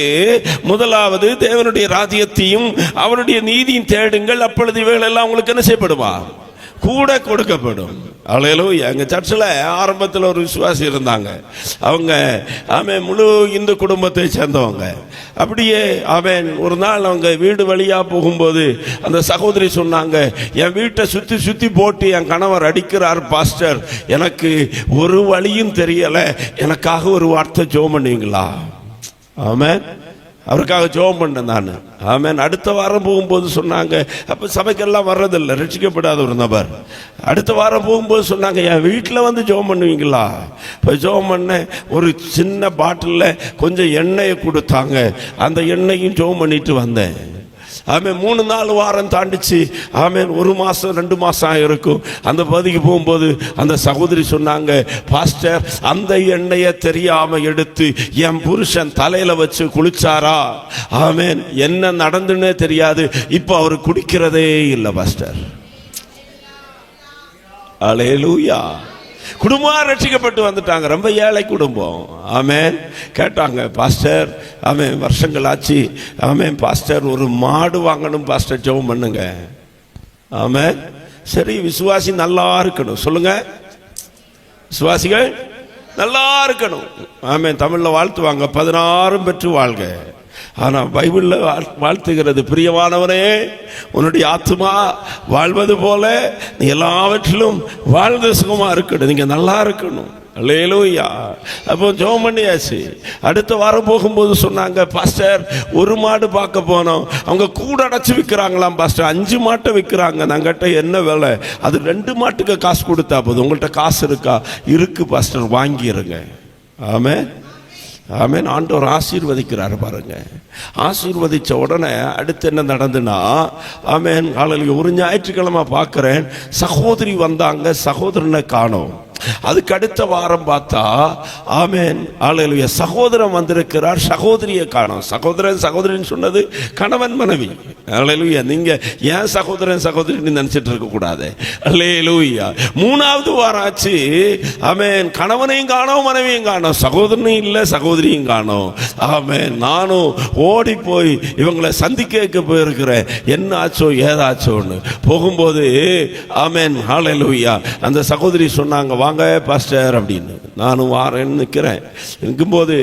முதலாவது தேவனுடைய ராஜ்யத்தையும் அவருடைய நீதியும் தேடுங்கள், அப்பொழுது இவைகள் எல்லாம் உங்களுக்கு என்ன செய்யப்படுமா? கூட கொடுக்கப்படும். அல்லேலூயா. எங்க சர்ச்சில் ஆரம்பத்தில் ஒரு விசுவாசி இருந்தாங்க. அவங்க ஆமென் முழு இந்து குடும்பத்தை சேர்ந்தவங்க. அப்படியே ஆமென் ஒரு நாள் அவங்க வீடு வழியா போகும்போது அந்த சகோதரி சொன்னாங்க, என் வீட்டை சுத்தி சுத்தி போட்டு என் கணவர் அடிக்கிறார் பாஸ்டர், எனக்கு ஒரு வழியும் தெரியல, எனக்காக ஒரு வார்த்தை ஜெபம் பண்ணுவீங்களா? ஆமென். அவருக்காக ஜெபம் பண்ணேன் நான். ஆமென். அடுத்த வாரம் போகும்போது சொன்னாங்க, அப்போ சபைக்கெல்லாம் வர்றதில்லை, ரட்சிக்கப்படாத ஒரு நபர். அடுத்த வாரம் போகும்போது சொன்னாங்க, என் வீட்டில் வந்து ஜெபம் பண்ணுவீங்களா? இப்போ ஜெபம் பண்ண ஒரு சின்ன பாட்டிலில் கொஞ்சம் எண்ணெயை கொடுத்தாங்க. அந்த எண்ணெயும் ஜெபம் பண்ணிட்டு வந்தேன். ஆமென். 3-4 வாரம் தாண்டிச்சு. ஆமென். 1 மாசம் 2 மாசம் இருக்கும். அந்த பகுதிக்கு போகும்போது அந்த சகோதரி சொன்னாங்க, பாஸ்டர் அந்த எண்ணெயை தெரியாம எடுத்து என் புருஷன் தலையில வச்சு குளிச்சாரா. ஆமென். என்ன நடந்துன்னே தெரியாது. இப்போ அவர் குடிக்கிறதே இல்லை பாஸ்டர். அல்லேலூயா. குடும்பம் ரட்சிக்கப்பட்டு வந்துட்டாங்க. ரொம்ப ஏழை குடும்பம். ஆமென். கேட்டாங்க, பாஸ்டர் ஆமென் வருஷங்கள் ஆச்சு, ஆமென் பாஸ்டர் ஒரு மாடு வாங்கணும் பாஸ்டர், ஜெபம் பண்ணுங்க. ஆமென். சரி, விசுவாசி நல்லா இருக்கணும். சொல்லுங்க, விசுவாசிகள் நல்லா இருக்கணும். ஆமென். தமிழ்ல வாழ்த்துவாங்க, 16 பெற்று வாழ்க. ஆனா பைபிள்ல வாழ்த்துகிறது, பிரியமானவனே உன்னுடைய ஆத்துமா வாழ்வது போல நீ எல்லாவற்றிலும் வாழ்ந்து சுகமா இருக்கணும், நீங்க நல்லா இருக்கணும். அல்லேலூயா. அப்போ ஜெபம் பண்ணியாச்சு. அடுத்த வாரம் போகும்போது சொன்னாங்க, பாஸ்டர் ஒரு மாடு பார்க்க போனோம், அவங்க கூட அடைச்சு விற்கிறாங்களாம் பாஸ்டர், 5 மாட்டை விற்கிறாங்க. நாங்கிட்ட என்ன வேலை, அது 2 மாட்டுக்கு காசு கொடுத்தா போதும், உங்கள்கிட்ட காசு இருக்கா? இருக்கு பாஸ்டர், வாங்கிருங்க. ஆமென். ஆமென். ஆண்டவர் ஆசீர்வதிக்கிறார் பாருங்க. ஆசீர்வதிச்ச உடனே அடுத்து என்ன நடந்துன்னா, ஆமென் காலையில் ஒரு ஞாயிற்றுக்கிழமை பார்க்கிறேன், சகோதரி வந்தாங்க, சகோதரனை காணோம். அதுக்கு அடுத்த வாரம் பார்த்தா ஆமென் அல்லேலூயா சகோதரன் வந்திருக்கிறார், சகோதரியை காணோம். சகோதரன் சகோதரின்னு சொன்னது கணவன் மனைவி. அல்லேலூயா. நீங்க ஏன் சகோதரன் சகோதரின்னு நினைச்சிட்டு இருக்க கூடாது. அல்லேலூயா. 3வது வாரம் ஆச்சு. ஆமென். கணவனையும் காணோம், மனைவியும் காணோம், சகோதரனும் இல்லை, சகோதரியும் காணோம். ஆமென். நானும் ஓடி போய் இவங்களை சந்திக்க போயிருக்கிறேன், என்ன ஆச்சோ ஏதாச்சோன்னு. போகும்போது ஆமென் அல்லேலூயா அந்த சகோதரி சொன்னாங்க, வாங்க பாஸ்டர் அப்படின்னு. நானும் வாரேன்னு நிற்கிறேன். இருக்கும்போது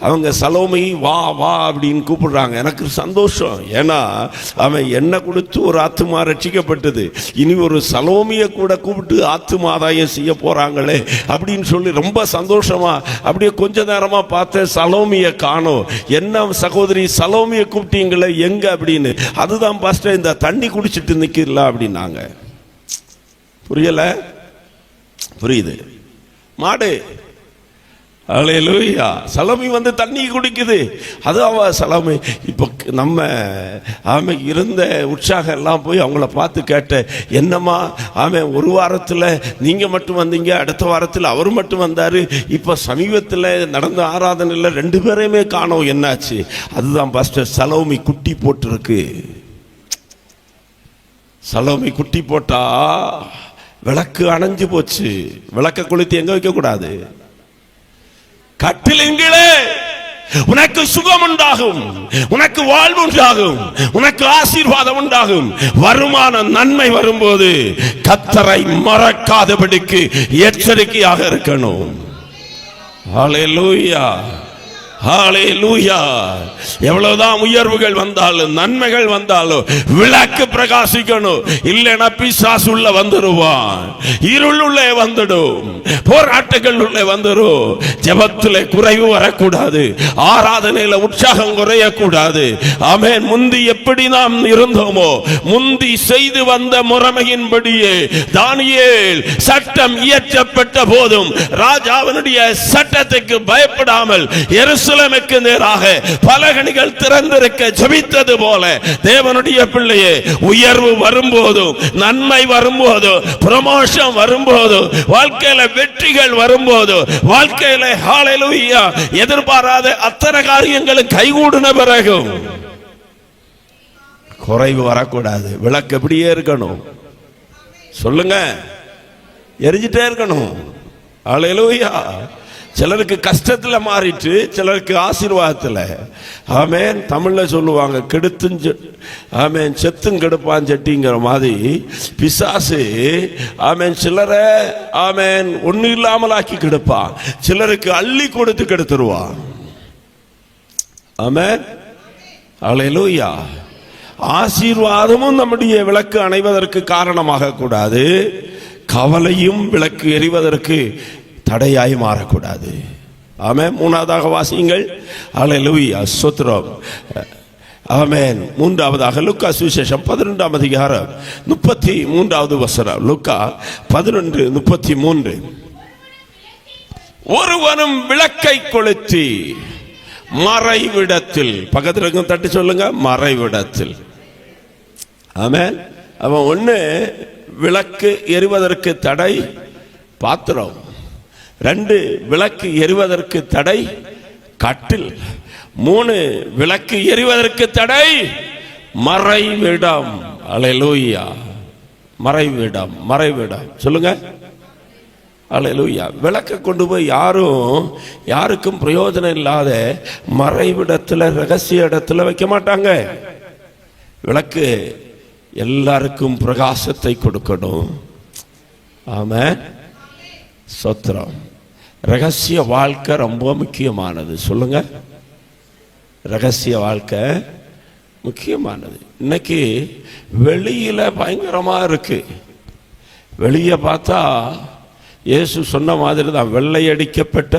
அவங்க சலோமி வா வா அப்படின்னு கூப்பிடுறாங்க. எனக்கு சந்தோஷம். ஏன்னா அவன் என்ன கொடுத்து ஒரு ஆத்துமா ரட்சிக்கப்பட்டது, இனி ஒரு சலோமியை கூட கூப்பிட்டு ஆத்துமாதாயம் செய்ய போறாங்களே அப்படின்னு சொல்லி ரொம்ப சந்தோஷமா அப்படியே கொஞ்ச நேரமா பார்த்தேன், சலோமியை காணோம். என்ன சகோதரி சலோமியை கூப்பிட்டீங்களே, எங்க அப்படின்னு. அதுதான் பாஸ்டர் இந்த தண்ணி குடிச்சிட்டு நிற்கல அப்படின்னாங்க. புரியல? புரியுது? மாடு அல்லேலூயா சலோமி வந்து தண்ணி குடிக்குது. அது அவ சலோமி. இப்போ நம்ம ஆமை இருந்த உற்சாகம் எல்லாம் போய் அவங்கள பார்த்து கேட்டேன், என்னம்மா ஆமை ஒரு வாரத்தில் நீங்கள் மட்டும் வந்தீங்க, அடுத்த வாரத்தில் அவர் மட்டும் வந்தார், இப்போ சமீபத்தில் நடந்த ஆராதனையில் 2 பேரையுமே காணோம், என்னாச்சு? அதுதான் பாஸ்டர் சலோமி குட்டி போட்டிருக்கு. சலோமி குட்டி போட்டா விளக்கு அணைஞ்சு போச்சு. விளக்க கொளுத்தி எங்க வைக்க கூடாது? கட்டிலின்களே உனக்கு சுகம் உண்டாகும், உனக்கு வாழ்வு உண்டாகும், உனக்கு ஆசீர்வாதம் உண்டாகும். வருமான நன்மை வரும்போது கர்த்தரை மறக்காதபடிக்கு எச்சரிக்கையாக இருக்கணும். ஹல்லேலூயா ஹல்லேலூயா. எவ்வளவுதான் உயர்வுகள் வந்தாலும் நன்மைகள் வந்தாலும் விளக்கு பிரகாசிக்கணும். இல்லைன்னா பிசாசு உள்ள வந்துடுவான், இருள் உள்ளே வந்துடும், போராட்டங்கள் உள்ளே வந்துடும். ஜெபத்திலே குறைவு வரக்கூடாது, ஆராதனையில உற்சாகம் குறையக்கூடாது. ஆமென். முந்தி எப்படி நாம் இருந்தோமோ, முந்தி செய்து வந்த முறைமையின்படியே தானியேல் சட்டம் இயற்றப்பட்ட போதும் ராஜாவினுடைய சட்டத்துக்கு பயப்படாமல் எருசலேமுக்கு நேராக பலகணிகள் திறந்திருக்க ஜெபித்தது போல தேவனுடைய பிள்ளையே, உயர்வு வரும்போதும் நன்மை வரும்போதும் ப்ரமோஷன் வரும்போதும் வாழ்க்கையில வெற்றிகள் வரும்போதும் வாழ்க்கையில ஹல்லேலூயா எதிர்பாராத அத்தனை காரியங்களும் கைகூடின பிறகும் குறைவு வரக்கூடாது. விளக்கு எப்படியே இருக்கணும், சொல்லுங்க, எரிஞ்சிட்டே இருக்கணும். ஹல்லேலூயா. சிலருக்கு கஷ்டத்துல மாறிட்டு, சிலருக்கு ஆசீர்வாதத்துல. ஆமென். தமிழ்ல சொல்லுவாங்க, கெடுத்து ஆமென் செத்தும் கெடுப்பான் சட்டிங்கிற மாதிரி பிசாசு ஆமென் சிலரை ஆமென் ஒண்ணு இல்லாமல் ஆக்கி கெடுப்பான், சிலருக்கு அள்ளி கொடுத்து கெடுத்துருவான். ஆமென். ஹல்லேலூயா. ஆசீர்வாதமும் நம்முடைய விளக்கு அணைவதற்கு காரணமாக கூடாது, கவலையும் விளக்கு எரிவதற்கு தடையாய் மாறக்கூடாது. ஆமென். மூணாவதாக வாசியுங்கள். ஹல்லேலூயா. ஸ்தோத்திரம். ஆமென். மூன்றாவதாக லூக்கா சுவிசேஷம் 12ஆம் அதிகாரம் 33வது வசனம். லூக்கா 11:33. ஒருவனும் விளக்கை கொளுத்தி மறைவிடத்தில், பக்கத்தில் தட்டி சொல்லுங்க, மறைவிடத்தில். ஆமென். அவன் ஒண்ணு விளக்கு எரிவதற்கு தடை பாத்திரம், 2 விளக்கு எரிவதற்கு தடை கட்டில், 3 விளக்கு எரிவதற்கு தடை மறைவிடம். ஹல்லேலூயா. மறைவிடம், மறைவிடம் சொல்லுங்க. ஹல்லேலூயா. விளக்க கொண்டு போய் யாருக்கும் பிரயோஜனம் இல்லாத மறைவிடத்துல ரகசிய இடத்துல வைக்க மாட்டாங்க. விளக்கு எல்லாருக்கும் பிரகாசத்தை கொடுக்கணும். ஆமென். ஸ்தோத்திரம். ரகசிய வாழ்க்கை ரொம்ப முக்கியமானது. சொல்லுங்க, ரகசிய வாழ்க்கை முக்கியமானது. இன்னைக்கு வெளியில பயங்கரமா இருக்கு. வெளியே பார்த்தா இயேசு சொன்ன மாதிரி தான், வெள்ளையடிக்கப்பட்ட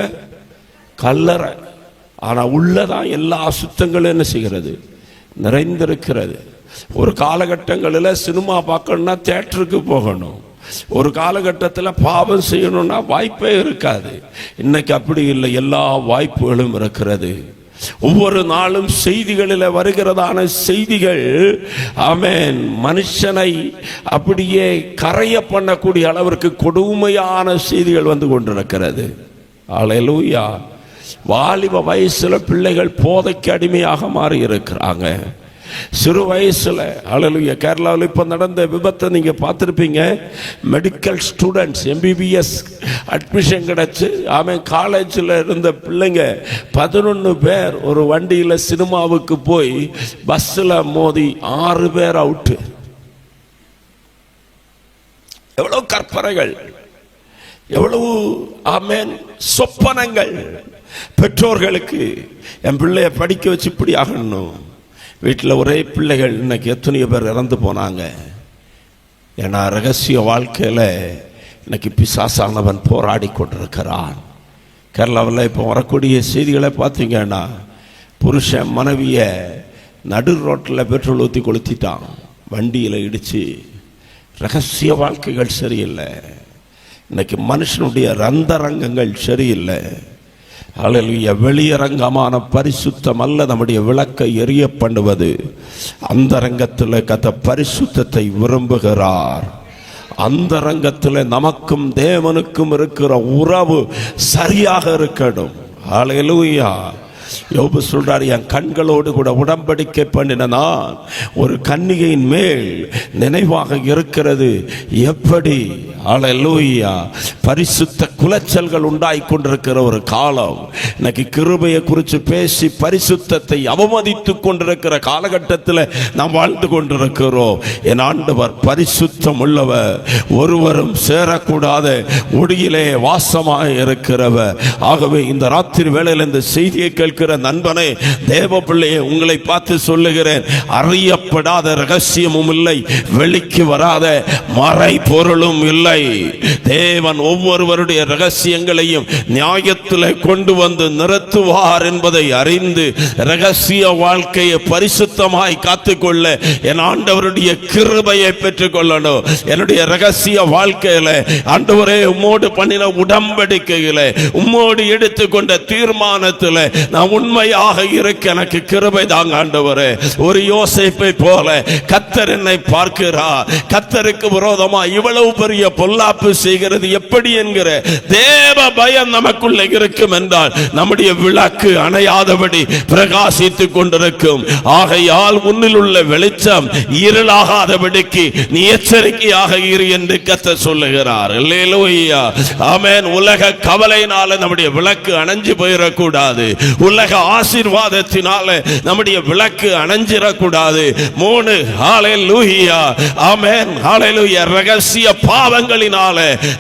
கல்லறை. ஆனா உள்ளதான் எல்லா அசுத்தங்களும் என்ன செய்கிறது, நிறைந்திருக்கிறது. ஒரு காலகட்டங்களில் சினிமா பார்க்கணும்னா தியேட்டருக்கு போகணும், ஒரு காலகட்டத்தில் பாவம் செய்யணும்னா வாய்ப்பே இருக்காது. இன்னைக்கு அப்படி இல்லை, எல்லா வாய்ப்புகளும் இருக்கிறது. ஒவ்வொரு நாளும் செய்திகளில் வருகிறதான செய்திகள் ஆமென் மனுஷனை அப்படியே கரைய பண்ணக்கூடிய அளவிற்கு கொடுமையான செய்திகள் வந்து கொண்டிருக்கிறது. ஹல்லேலூயா. வாலிப வயசுல பிள்ளைகள் போதைக்கு அடிமையாக மாறி இருக்கிறாங்க. சிறு வயசுல. ஹல்லேலூயா. கேரளாவில் இப்போ நடந்த விபத்தை நீங்க பார்த்துருப்பீங்க. மெடிக்கல் ஸ்டூடெண்ட்ஸ் MBBS அட்மிஷன் கிடைச்சு அவன் காலேஜில் இருந்த பிள்ளைங்க 11 பேர் ஒரு வண்டியில் சினிமாவுக்கு போய் பஸ்ஸில் மோதி 6 பேர் அவுட்டு. எவ்வளவு கற்பனைகள், எவ்வளவு ஆமென் சொப்பனங்கள் பெற்றோர்களுக்கு. என் பிள்ளைய படிக்க வச்சு இப்படி ஆகணும். வீட்டில் ஒரே பிள்ளைகள், இன்னைக்கு எத்தனையோ பேர் இறந்து போனாங்க. ஏன்னா ரகசிய வாழ்க்கையில் இன்னைக்கு பிசாசானவன் போராடி கொண்டிருக்கிறான். கேரளாவில் இப்போ வரக்கூடிய செய்திகளை பார்த்தீங்கன்னா, புருஷன் மனைவிய நடு ரோட்டில் பெட்ரோல் ஊற்றி கொளுத்திட்டான், வண்டியில் இடித்து. ரகசிய வாழ்க்கைகள் சரியில்லை. இன்னைக்கு மனுஷனுடைய ரந்தரங்கங்கள் சரியில்லை. ஹல்லேலூயா. வெளியரங்கமான பரிசுத்தம் அல்ல நம்முடைய விளக்கை எரிய பண்ணுவது. அந்த ரங்கத்தில் கத்த பரிசுத்தத்தை விரும்புகிறார். அந்த ரங்கத்தில் நமக்கும் தேவனுக்கும் இருக்கிற உறவு சரியாக இருக்கணும். ஹல்லேலூயா. யோபு சொல்றார், என் கண்களோடு கூட உடன்படிக்கை பண்ணின நான் ஒரு கன்னிகையின் மேல் நினைவாக இருக்கிறது எப்படி. ஹல்லேலூயா. பரிசுத்த குலைச்சல்கள் உண்டாய் கொண்டிருக்கிற ஒரு காலம். இன்னைக்கு கிருபையை குறித்து பேசி பரிசுத்தத்தை அவமதித்துக் கொண்டிருக்கிற காலகட்டத்தில் நாம் வாழ்ந்து கொண்டிருக்கிறோம். என் ஆண்டவர் பரிசுத்தம் உள்ளவர், ஒருவரும் சேரக்கூடாத ஒடியிலே வாசமாக இருக்கிறவர். ஆகவே இந்த ராத்திரி வேளையில் இந்த செய்தியை கேட்கிற நண்பனே, தேவ பிள்ளையே, உங்களை பார்த்து சொல்லுகிறேன், அறியப்படாத ரகசியமும் இல்லை, வெளிக்கு வராத மறை பொருளும் இல்லை. தேவன் ஒவ்வொருவருடைய ரகசியங்களையும் நியாயத்தில் கொண்டு வந்து நிறுத்துவார் என்பதை அறிந்து ரகசிய வாழ்க்கையை பரிசுத்தமாய் காத்துக்கொள்ள என் ஆண்டவருடைய கிருபையை பெற்றுக் கொள்ளணும். என்னுடைய ரகசிய வாழ்க்கையில ஆண்டவரே உம்மோடு பண்ணின உடன்படிக்கையில, உம்மோடு எடுத்துக்கொண்ட தீர்மானத்தில் நான் உண்மையாக இருக்க எனக்கு கிருபை தாங்க ஆண்டவரே. ஒரு யோசேப்பை போல கர்த்தர் என்னை பார்க்கிறார். கர்த்தருக்கு விரோதமா இவ்வளவு பெரிய பொல்லாப்பு செய்கிறது எப்படி என்கிற தேவ பயம் நமக்குள்ள இருக்கும் என்றால் நம்முடைய விளக்கு அணையாதபடி பிரகாசித்துக் கொண்டிருக்கும். ஆகையால் உன்னில் உள்ள வெளிச்சம் இருளாகாதபடிக்கு நீ எச்சரிக்கையாக இரு என்று கர்த்தர் சொல்லுகிறார். அல்லேலூயா, ஆமென். உலக கவலையினால நம்முடைய விளக்கு அணைஞ்சு போயிடக்கூடாது. உலக ஆசீர்வாதத்தினால நம்முடைய விளக்கு அணைஞ்சிடக்கூடாது. 3 ஹல்லேலூயா, ஆமென், ஹல்லேலூயா. ரகசிய பாவங்களினால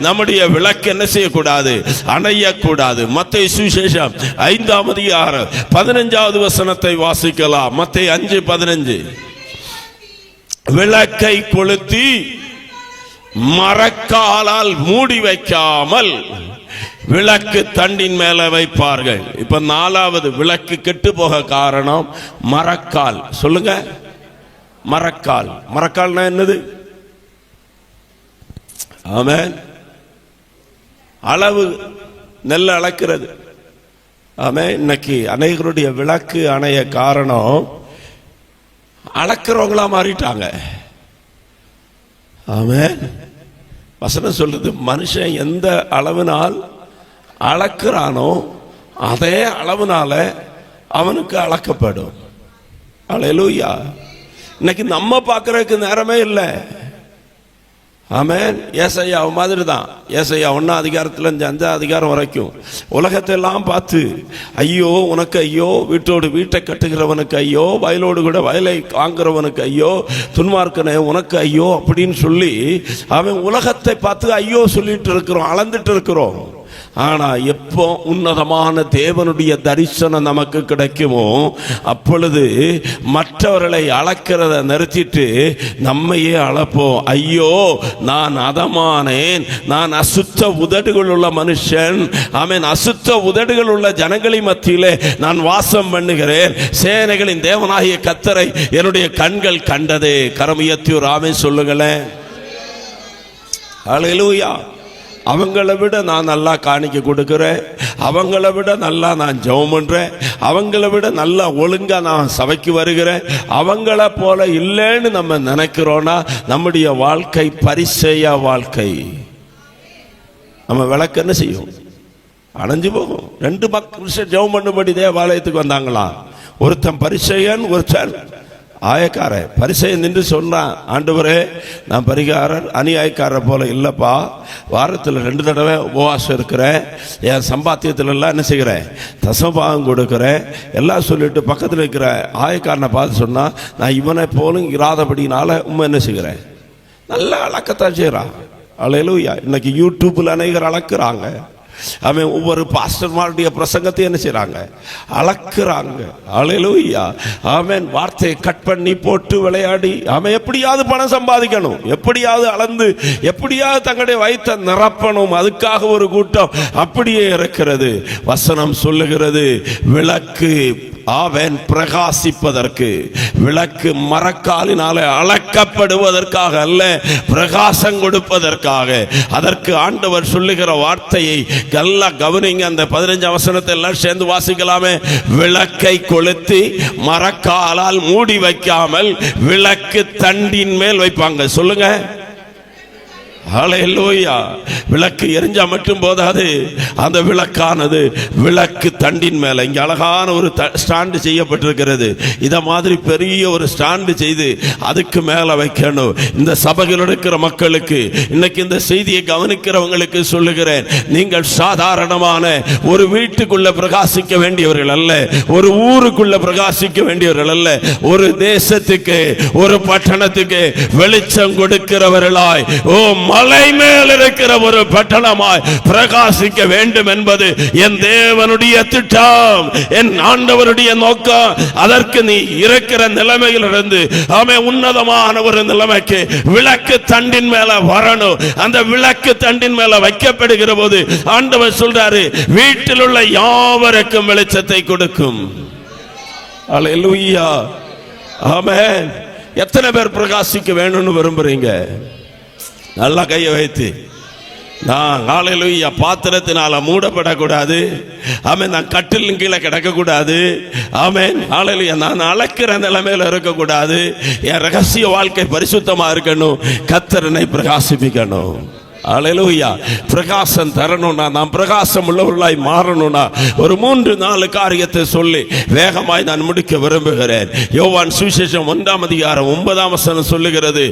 நம்முடைய விளக்கு என்ன செய்யக்கூடாது? அணையக்கூடாது. மத்தேயு சுவிசேஷம் 5ஆம் அதிகாரம் 15வது வசனத்தை வாசிக்கலாம். மத்தேயு 5:15. விளக்கை கொளுத்தி மரக்காலால் மூடி வைக்காமல் விளக்கு தண்டின் மேல வைப்பார்கள். இப்ப 4வது விளக்கு கெட்டு போக காரணம் மரக்கால். சொல்லுங்க, மரக்கால். மரக்கால்னா என்னது? ஆமென். அளவு நெல் அளக்கிறது. ஆமென். இன்னைக்கு அநேகருடைய விளக்கு அணைய காரணம் அளக்கிறவங்களா மாறிட்டாங்க. ஆமென். வசனம் சொல்லுது, மனுஷன் எந்த அளவினால் அளக்கிறானோ அதே அளவினால அவனுக்கு அளக்கப்படும். அல்லேலூயா. இன்னைக்கு நம்ம பார்க்கறதுக்கு நேரமே இல்லை. ஆமென். ஏசாயா மாதிரி தான். ஏசாயா 1ஆம் அதிகாரத்துல 5ஆம் அதிகாரம் வரைக்கும் உலகத்தை எல்லாம் பார்த்து ஐயோ உனக்கு ஐயோ, வீட்டோடு வீட்டை கட்டுகிறவனுக்கு ஐயோ, வயலோடு கூட வயலை வாங்குறவனுக்கு ஐயோ, துன்மார்க்கனே உனக்கு ஐயோ அப்படின்னு சொல்லி அவன் உலகத்தை பார்த்து ஐயோ சொல்லிட்டு இருக்கிறோம், அளந்துட்டு இருக்கிறோம். ஆனா எப்போ உன்னதமான தேவனுடைய தரிசனம் நமக்கு கிடைக்குமோ அப்பொழுது மற்றவர்களை அளக்கிறத நிறுத்திட்டு நம்மையே அளப்போம். ஐயோ நான் அதமானேன், நான் அசுத்த உதடுகள் உள்ள மனுஷன், ஆமென், அசுத்த உதடுகள் உள்ள ஜனங்களின் மத்தியிலே நான் வாசம் பண்ணுகிறேன், சேனைகளின் தேவனாகிய கர்த்தரை என்னுடைய கண்கள் கண்டதே. கரம் உயர்த்தி ஒரு ஆமென் சொல்லுங்களேன். அல்லேலூயா. அவங்கள விட நான் நல்லா காணிக்க கொடுக்கிறேன், அவங்கள விட நல்லா நான் ஜெபம் பண்றேன், அவங்கள விட நல்லா ஒழுங்கா நான் சபைக்கு வருகிறேன், அவங்கள போல இல்லைன்னு நம்ம நினைக்கிறோம்னா நம்முடைய வாழ்க்கை பரிசேயா வாழ்க்கை. நம்ம விளக்கு என்ன செய்யும்? அணைஞ்சு போகும். 2 மக்கள் ஜெபம் பண்ணும்படி தேவாலயத்துக்கு வந்தாங்களா? ஒருத்தன் பரிசேயன், ஒருத்தன் ஆயக்காரன். பரிசேயன் நின்று சொன்னான், ஆண்டவரே நான் பரிகாரர் அநியாயக்காரர் போல இல்லப்பா, வாரத்தில் 2 தடவை உபவாசம் இருக்கிறேன், என் சம்பாத்தியத்துல எல்லாம் என்ன செய்கிறேன்? தசமபாகம் கொடுக்கிறேன் எல்லாம் சொல்லிட்டு பக்கத்தில் இருக்கிற ஆயக்காரனை பார்த்து சொன்னா, நான் இவனை போலும் இராதபடினால உண்மை என்ன செய்கிறேன்? நல்லா அளக்கத்தான் செய்கிறான். அல்லேலூயா. இன்னைக்கு யூடியூப்ல அநேகர் அளக்குறாங்க. அவன் ஒவ்வொரு பாஸ்டர்மாருடைய பிரசங்கத்தை என்ன செய்றாங்க? அளக்குறாங்க. அல்லேலூயா. ஆமென். வார்த்தையை கட் பண்ணி போட்டு விளையாடி அவன் எப்படியாவது பணம் சம்பாதிக்கணும், எப்படியாவது அளந்து எப்படியாவது தங்களுடைய வயிற்றை நிரப்பணும். அதுக்காக ஒரு கூட்டம் அப்படியே இருக்கிறது. வசனம் சொல்லுகிறது, விளக்கு அவன் பிரகாசிப்பதற்கு, விளக்கு மரக்காலினாலே அளக்கப்படுவதற்காக அல்ல, பிரகாசம் கொடுப்பதற்காக. அதற்கு ஆண்டவர் சொல்லுகிற வார்த்தையை நல்லா கவனிங்க. அந்த 15 வசனத்தை எல்லாம் சேர்ந்து வாசிக்கலாமே. விளக்கை கொளுத்தி மரக்காலால் மூடி வைக்காமல் விளக்கு தண்டின் மேல் வைப்பாங்க. சொல்லுங்க. ஹல்லேலூயா. விளக்கு எரிஞ்சா மட்டும் போதாது, அந்த விளக்கானது விளக்கு தண்டின் மேல இங்க அழகான ஒரு ஸ்டாண்டு செய்யப்பட்டிருக்கிறது. இத மாதிரி பெரிய ஒரு ஸ்டாண்டு செய்து அதுக்கு மேல வைக்கணும். இந்த சபையில் இருக்கிற மக்களுக்கு, இன்னைக்கு இந்த செய்தியை கவனிக்கிறவங்களுக்கு சொல்லுகிறேன், நீங்கள் சாதாரணமான ஒரு வீட்டுக்குள்ள பிரகாசிக்க வேண்டியவர்கள் அல்ல, ஒரு ஊருக்குள்ள பிரகாசிக்க வேண்டியவர்கள் அல்ல, ஒரு தேசத்துக்கு, ஒரு பட்டணத்துக்கு வெளிச்சம் கொடுக்கிறவர்களாய், ஓ மலை மேல் இருக்கிற ஒரு பட்டணமாய் பிரகாசிக்க வேண்டும் என்பது என் தேவனுடைய திட்டம், என் ஆண்டவருடைய நோக்கம். அதற்கு நீ இருக்கிற நிலைமையிலிருந்து உன்னதமான ஒரு நிலைமைக்கு விளக்கு தண்டின் மேல வரணும். அந்த விளக்கு தண்டின் மேல வைக்கப்படுகிற போது ஆண்டவர் சொல்றாரு, வீட்டில் உள்ள யாவருக்கும் வெளிச்சத்தை கொடுக்கும். அல்லேலூயா, ஆமென். எத்தனை பேர் பிரகாசிக்க வேணும்னு விரும்புறீங்க? நல்லா கையை வைத்து, நான் ஹல்லேலூயா பாத்திரத்தினால மூடப்படக்கூடாது, ஆமென். நான் கட்டிலின் கீழே கிடக்கக்கூடாது, ஆமென். ஹல்லேலூயா. நான் அழைக்கிற நிலைமையில இருக்கக்கூடாது. என் ரகசிய வாழ்க்கை பரிசுத்தமா இருக்கணும். கர்த்தரை பிரகாசிப்பிக்கணும். ஹல்லேலூயா. பிரகாசம் தரணும்னா, நாம் பிரகாசம் உள்ளவர்களாய் மாறணும்னா ஒரு 3-4 காரியத்தை சொல்லி வேகமாய் நான் முடிக்க விரும்புகிறேன். யோவான் சுவிசேஷம் 1:9 சொல்லுகிறது,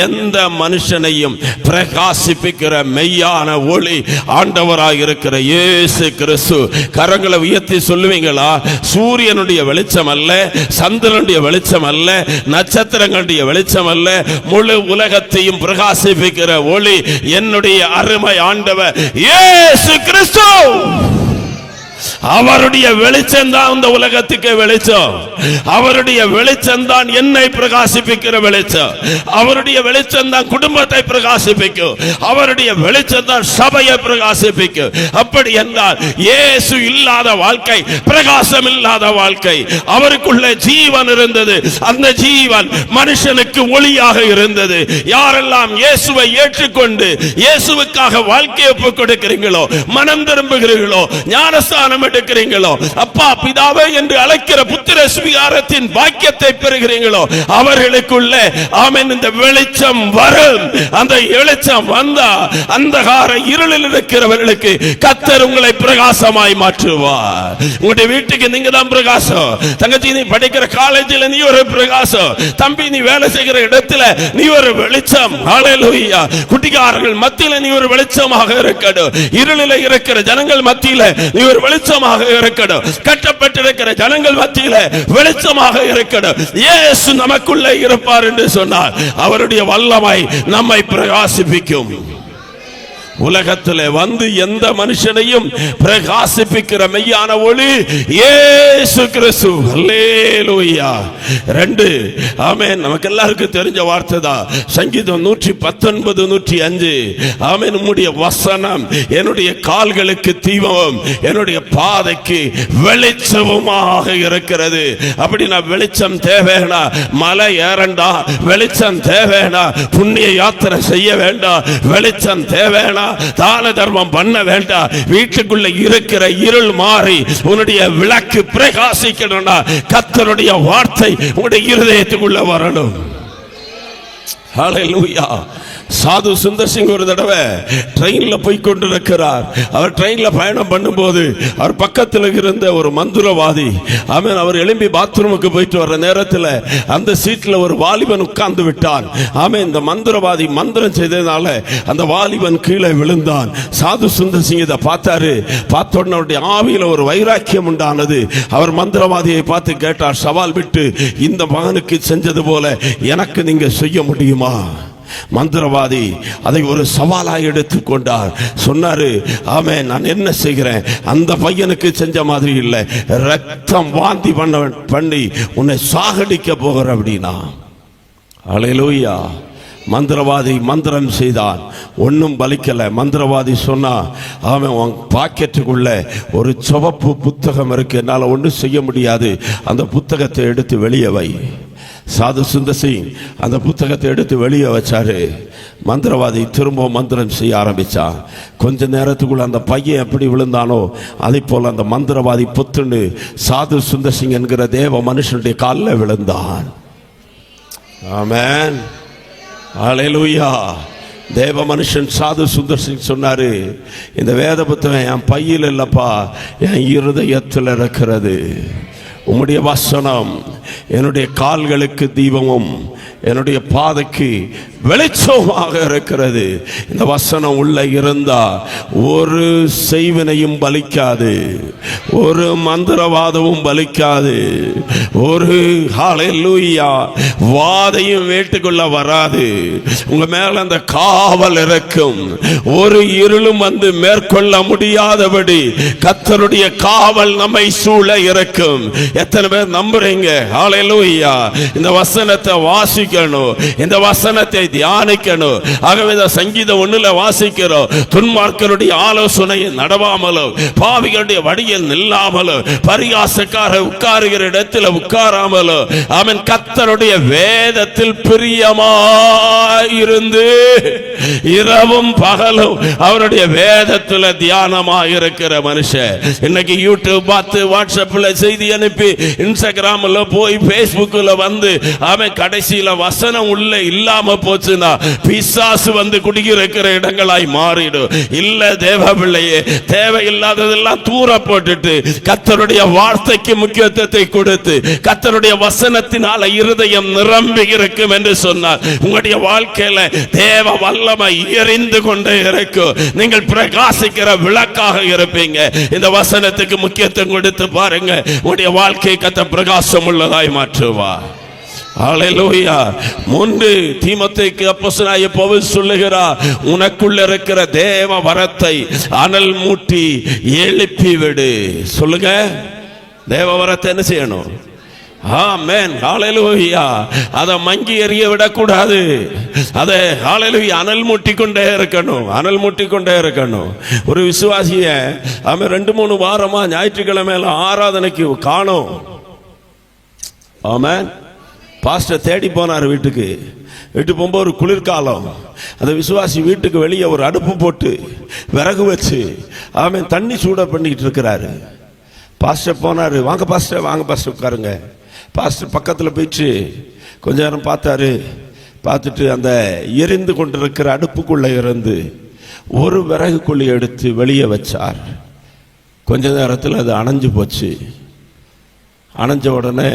எந்த மனுஷனையும் பிரகாசிப்பிக்கிற மெய்யான ஒளி ஆண்டவராய் இருக்கிற இயேசு கிறிஸ்து. கரங்களை உயர்த்தி சொல்லுவீங்களா? சூரியனுடைய வெளிச்சம் அல்ல, சந்திரனுடைய வெளிச்சம் அல்ல, நட்சத்திரங்களுடைய வெளிச்சம் அல்ல, முழு உலகத்தையும் பிரகாசிப்பிக்கிற ஒளி என்னுடைய அருமை ஆண்டவர் இயேசு கிறிஸ்து. அவருடைய வெளிச்சம் தான் இந்த உலகத்துக்கு வெளிச்சம். அவருடைய வெளிச்சம் தான் என்னை பிரகாசிப்பிக்கிற வெளிச்சம். அவருடைய வெளிச்சம் தான் குடும்பத்தை பிரகாசிப்பிக்கும். அவருடைய வெளிச்சம் தான் சபையை பிரகாசிப்பிக்கும். அப்படி என்றால் இயேசு இல்லாத வாழ்க்கை பிரகாசம் இல்லாத வாழ்க்கை. அவருக்குள்ள ஜீவன் இருந்தது, அந்த ஜீவன் மனுஷனுக்கு ஒளியாக இருந்தது. யாரெல்லாம் இயேசுவை ஏற்றுக்கொண்டு இயேசுவுக்காக வாழ்க்கையை ஒப்புக் கொடுக்கிறீங்களோ, மனம் திரும்புகிறீர்களோ, ஞானஸ்தானம் எடுக்கிறீங்களோ, அப்பா பிதாவே என்று அழைக்கிற புத்திர சுவிகாரத்தின் பாக்கியத்தை பெறுகிறீங்களோ, அவர்களுக்குள்ள ஆமென் இந்த வெளிச்சம் வரும். அந்த வெளிச்சம் வந்தா அந்தகார இருளில் இருக்கிறவர்களுக்கு கர்த்தர் உங்களை பிரகாசமாய் மாற்றுவார். உங்களுடைய வீட்டுக்கு நீங்க தான் பிரகாசம். தங்கச்சி, நீ படிக்கிற காலேஜில் நீ ஒரு பிரகாசம். தம்பி, நீ வேலை செய்கிற இடத்துல நீ ஒரு வெளிச்சம். ஹல்லேலூயா. குட்டிகாரர்கள் மத்தியில நீ ஒரு வெளிச்சமாக இருக்கணும். இருளில் இருக்கிற ஜனங்கள் மத்தியில நீ ஒரு வெளிச்சமாக இருக்கணும். கட்டப்பட்டிருக்கிற ஜனங்கள் மத்தியில வெளிச்சமாக இருக்கணும். இயேசு நமக்குள்ள இருப்பார் என்று சொன்னார். அவருடைய வல்லமை நம்மை பிரகாசிப்பிக்கும். உலகத்திலே வந்து எந்த மனுஷனையும் பிரகாசிப்பிக்கிற மெய்யான ஒளி இயேசு கிறிஸ்து. அல்லேலூயா. 2 ஆமென். நமக்கு எல்லாருக்கும் தெரிஞ்ச வார்த்தை தான். சங்கீதம் 119, 105. ஆமென். உம்முடைய வசனம் என்னுடைய கால்களுக்கு தீபமும் என்னுடைய பாதைக்கு வெளிச்சமுமாக இருக்கிறது. அப்படி நான் வெளிச்சம் தேவைனா மலை ஏறண்டா, வெளிச்சம் தேவைனா புண்ணிய யாத்திரை செய்ய வேண்டாம், வெளிச்சம் தேவைனா தான தர்மம் பண்ண வேண்டாம். வீட்டுக்குள்ள இருக்கிற இருள் மாறி உன்னுடைய விளக்கு பிரகாசிக்கணும்னா கர்த்தருடைய வார்த்தை உன்னுடைய இருதயத்துக்குள்ள வரணும். ஹல்லேலூயா. சாது சுந்தர் சிங் ஒரு தடவை ட்ரெயின்ல போய் கொண்டிருக்கிறார். அவர் ட்ரெயின்ல பயணம் பண்ணும்போது அவர் பக்கத்தில் இருந்த ஒரு மந்திரவாதி, ஆமென், அவர் எழும்பி பாத்ரூமுக்கு போயிட்டு வர்ற நேரத்தில் அந்த சீட்ல ஒரு வாலிபன் உட்கார்ந்து விட்டான். ஆமென். இந்த மந்திரவாதி மந்திரம் செய்ததால அந்த வாலிபன் கீழே விழுந்தான். சாது சுந்தர் சிங் இதை பார்த்தாரு. பார்த்த உடனே அவருடைய ஆவியில ஒரு வைராக்கியம் உண்டானது. அவர் மந்திரவாதியை பார்த்து கேட்டார், சவால் விட்டு, இந்த மகனுக்கு செஞ்சது போல எனக்கு நீங்க செய்ய முடியுமா? மந்திரவாதி அதை ஒரு சவாலாக எடுத்துக்கொண்டார். சொன்னாரு, ஆமென், நான் என்ன செய்கிறேன், அந்த பையனுக்கு செஞ்ச மாதிரி இல்லை, ரத்தம் வாந்தி பண்ணி உன்னை சாகடிக்க போகிற அப்படின்னா. அல்லேலூயா. மந்திரவாதி மந்திரம் செய்தான், ஒன்னும் பலிக்கல. மந்திரவாதி சொன்னா, அவன் உன் பாக்கெட்டுக்குள்ள ஒரு சிவப்பு புத்தகம் இருக்கு, என்னால ஒன்றும் செய்ய முடியாது, அந்த புத்தகத்தை எடுத்து வெளியே வை. சாது சுந்தர் சிங் அந்த புத்தகத்தை எடுத்து வெளியே வச்சாரு. மந்திரவாதி திரும்ப மந்திரம் செய்ய ஆரம்பிச்சான். கொஞ்ச நேரத்துக்குள்ள அந்த பையன் எப்படி விழுந்தானோ அதை போல அந்த மந்திரவாதி பொத்துண்டு சாது சுந்தர் சிங் என்கிற தேவ மனுஷனுடைய காலில் விழுந்தான். ஆமென். அல்லேலூயா. தேவ மனுஷன் சாது சுந்தர் சிங் சொன்னாரு, இந்த வேத புத்தகம் என் பையில் இல்லப்பா, என் இருதயத்தில் இருக்கிறது. உம்முடைய வசனம் என்னுடைய கால்களுக்கு தீபமும் என்னுடைய பாதைக்கு வெளிச்சமாக இருக்கிறது. இந்த வசனம் உள்ள இருந்தா ஒரு செய்வினையும் பலிக்காது, ஒரு மந்திரவாதமும் பலிக்காது, ஒரு ஹல்லேலூயா வாதையும் வீட்டுக்குள்ள வராது. உங்க மேல அந்த காவல் இருக்கும். ஒரு இருளும் வந்து மேற்கொள்ள முடியாதபடி கர்த்தருடைய காவல் நம்மை சூழ இருக்கும். எத்தனை பேர் நம்புறீங்க? ஹல்லேலூயா. இந்த வசனத்தை வாசிக்கணும், இந்த வசனத்தை தியானிக்கணும். ஆகவே இந்த சங்கீதம் 1 வாசிக்கிறோம், துன்மார்க்கருடைய ஆலோசனையை நடவாமலோ, பாவிகளுடைய வழியில் நில்லாமலோ, பரிகாசக்காரர் உட்காருகிற இடத்தில் உட்காராமலோ, அவன் கர்த்தருடைய வேதத்தில் பிரியமாயிருந்து இரவும் பகலும் அவருடைய வேதத்தில் தியானமாயிருக்கிற மனுஷன். இன்னைக்கு யூடியூப் பார்த்து, வாட்ஸ்அப்ல செய்தி அனுப்பி, இன்ஸ்டாகிராம்ல போய், பேஸ்புக்ல வந்து அவன் கடைசியில வசனம் உள்ள இல்லாம போச்சுன்னா பிசாசு வந்து குடியிருக்கிற இடங்களாய் மாறிடும். இல்ல தேவ பிள்ளையே, தேவையில்லாததெல்லாம் தூர போட்டுட்டு கர்த்தருடைய வார்த்தைக்கு முக்கியத்துவத்தை கொடுத்து கர்த்தருடைய வசனத்தினால இருதயம் நிரம்பி இருக்கும் என்று சொன்னார். உங்களுடைய வாழ்க்கையில தேவ வல்லமை எரிந்து கொண்டே இருக்கும். நீங்கள் பிரகாசிக்கிற விளக்காக இருப்பீங்க. இந்த வசனத்துக்கு முக்கியத்துவம் கொடுத்து பாருங்க, உங்களுடைய வாழ்க்கை கர்த்தர் பிரகாசம் உள்ளதாய் மாற்றுவார். ஹல்லேலூயா. 3 தீமோத்தேயுக்கு அப்போஸ்தலனாகிய பவுல் சொல்லுகிறார், உனக்குள்ள இருக்கிற தேவ வரத்தை அனல் மூட்டி எழுப்பி விடு. சொல்லுங்க, தேவ வரத்தை என்ன செய்யணும்? ஆமென், ஹல்லேலூயா. அதை மங்கி எறிய விடக்கூடாது. அதை ஹல்லேலூயா அனல் மூட்டி கொண்டே இருக்கணும், அனல் மூட்டி கொண்டே இருக்கணும். ஒரு விசுவாசிய அவன் 2-3 வாரமா ஞாயிற்றுக்கிழமையில ஆராதனைக்கு காணோம். ஆமென். பாஸ்டர் தேடி போனார் வீட்டுக்கு. வீட்டு போகும்போது ஒரு குளிர்காலம். அந்த விசுவாசி வீட்டுக்கு வெளியே ஒரு அடுப்பு போட்டு விறகு வச்சு அவன் தண்ணி சூட பண்ணிக்கிட்டு இருக்கிறாரு. பாஸ்டர் போனார், வாங்க பாஸ்டர், வாங்க பாஸ்டர் உட்காருங்க. பாஸ்டர் பக்கத்தில் போயிட்டு கொஞ்ச நேரம் பார்த்தாரு. பார்த்துட்டு அந்த எரிந்து கொண்டிருக்கிற அடுப்புக்குள்ளே இருந்து ஒரு விறகு குழி எடுத்து வெளியே வச்சார். கொஞ்ச நேரத்தில் அது அணைஞ்சு போச்சு. அணைஞ்ச உடனே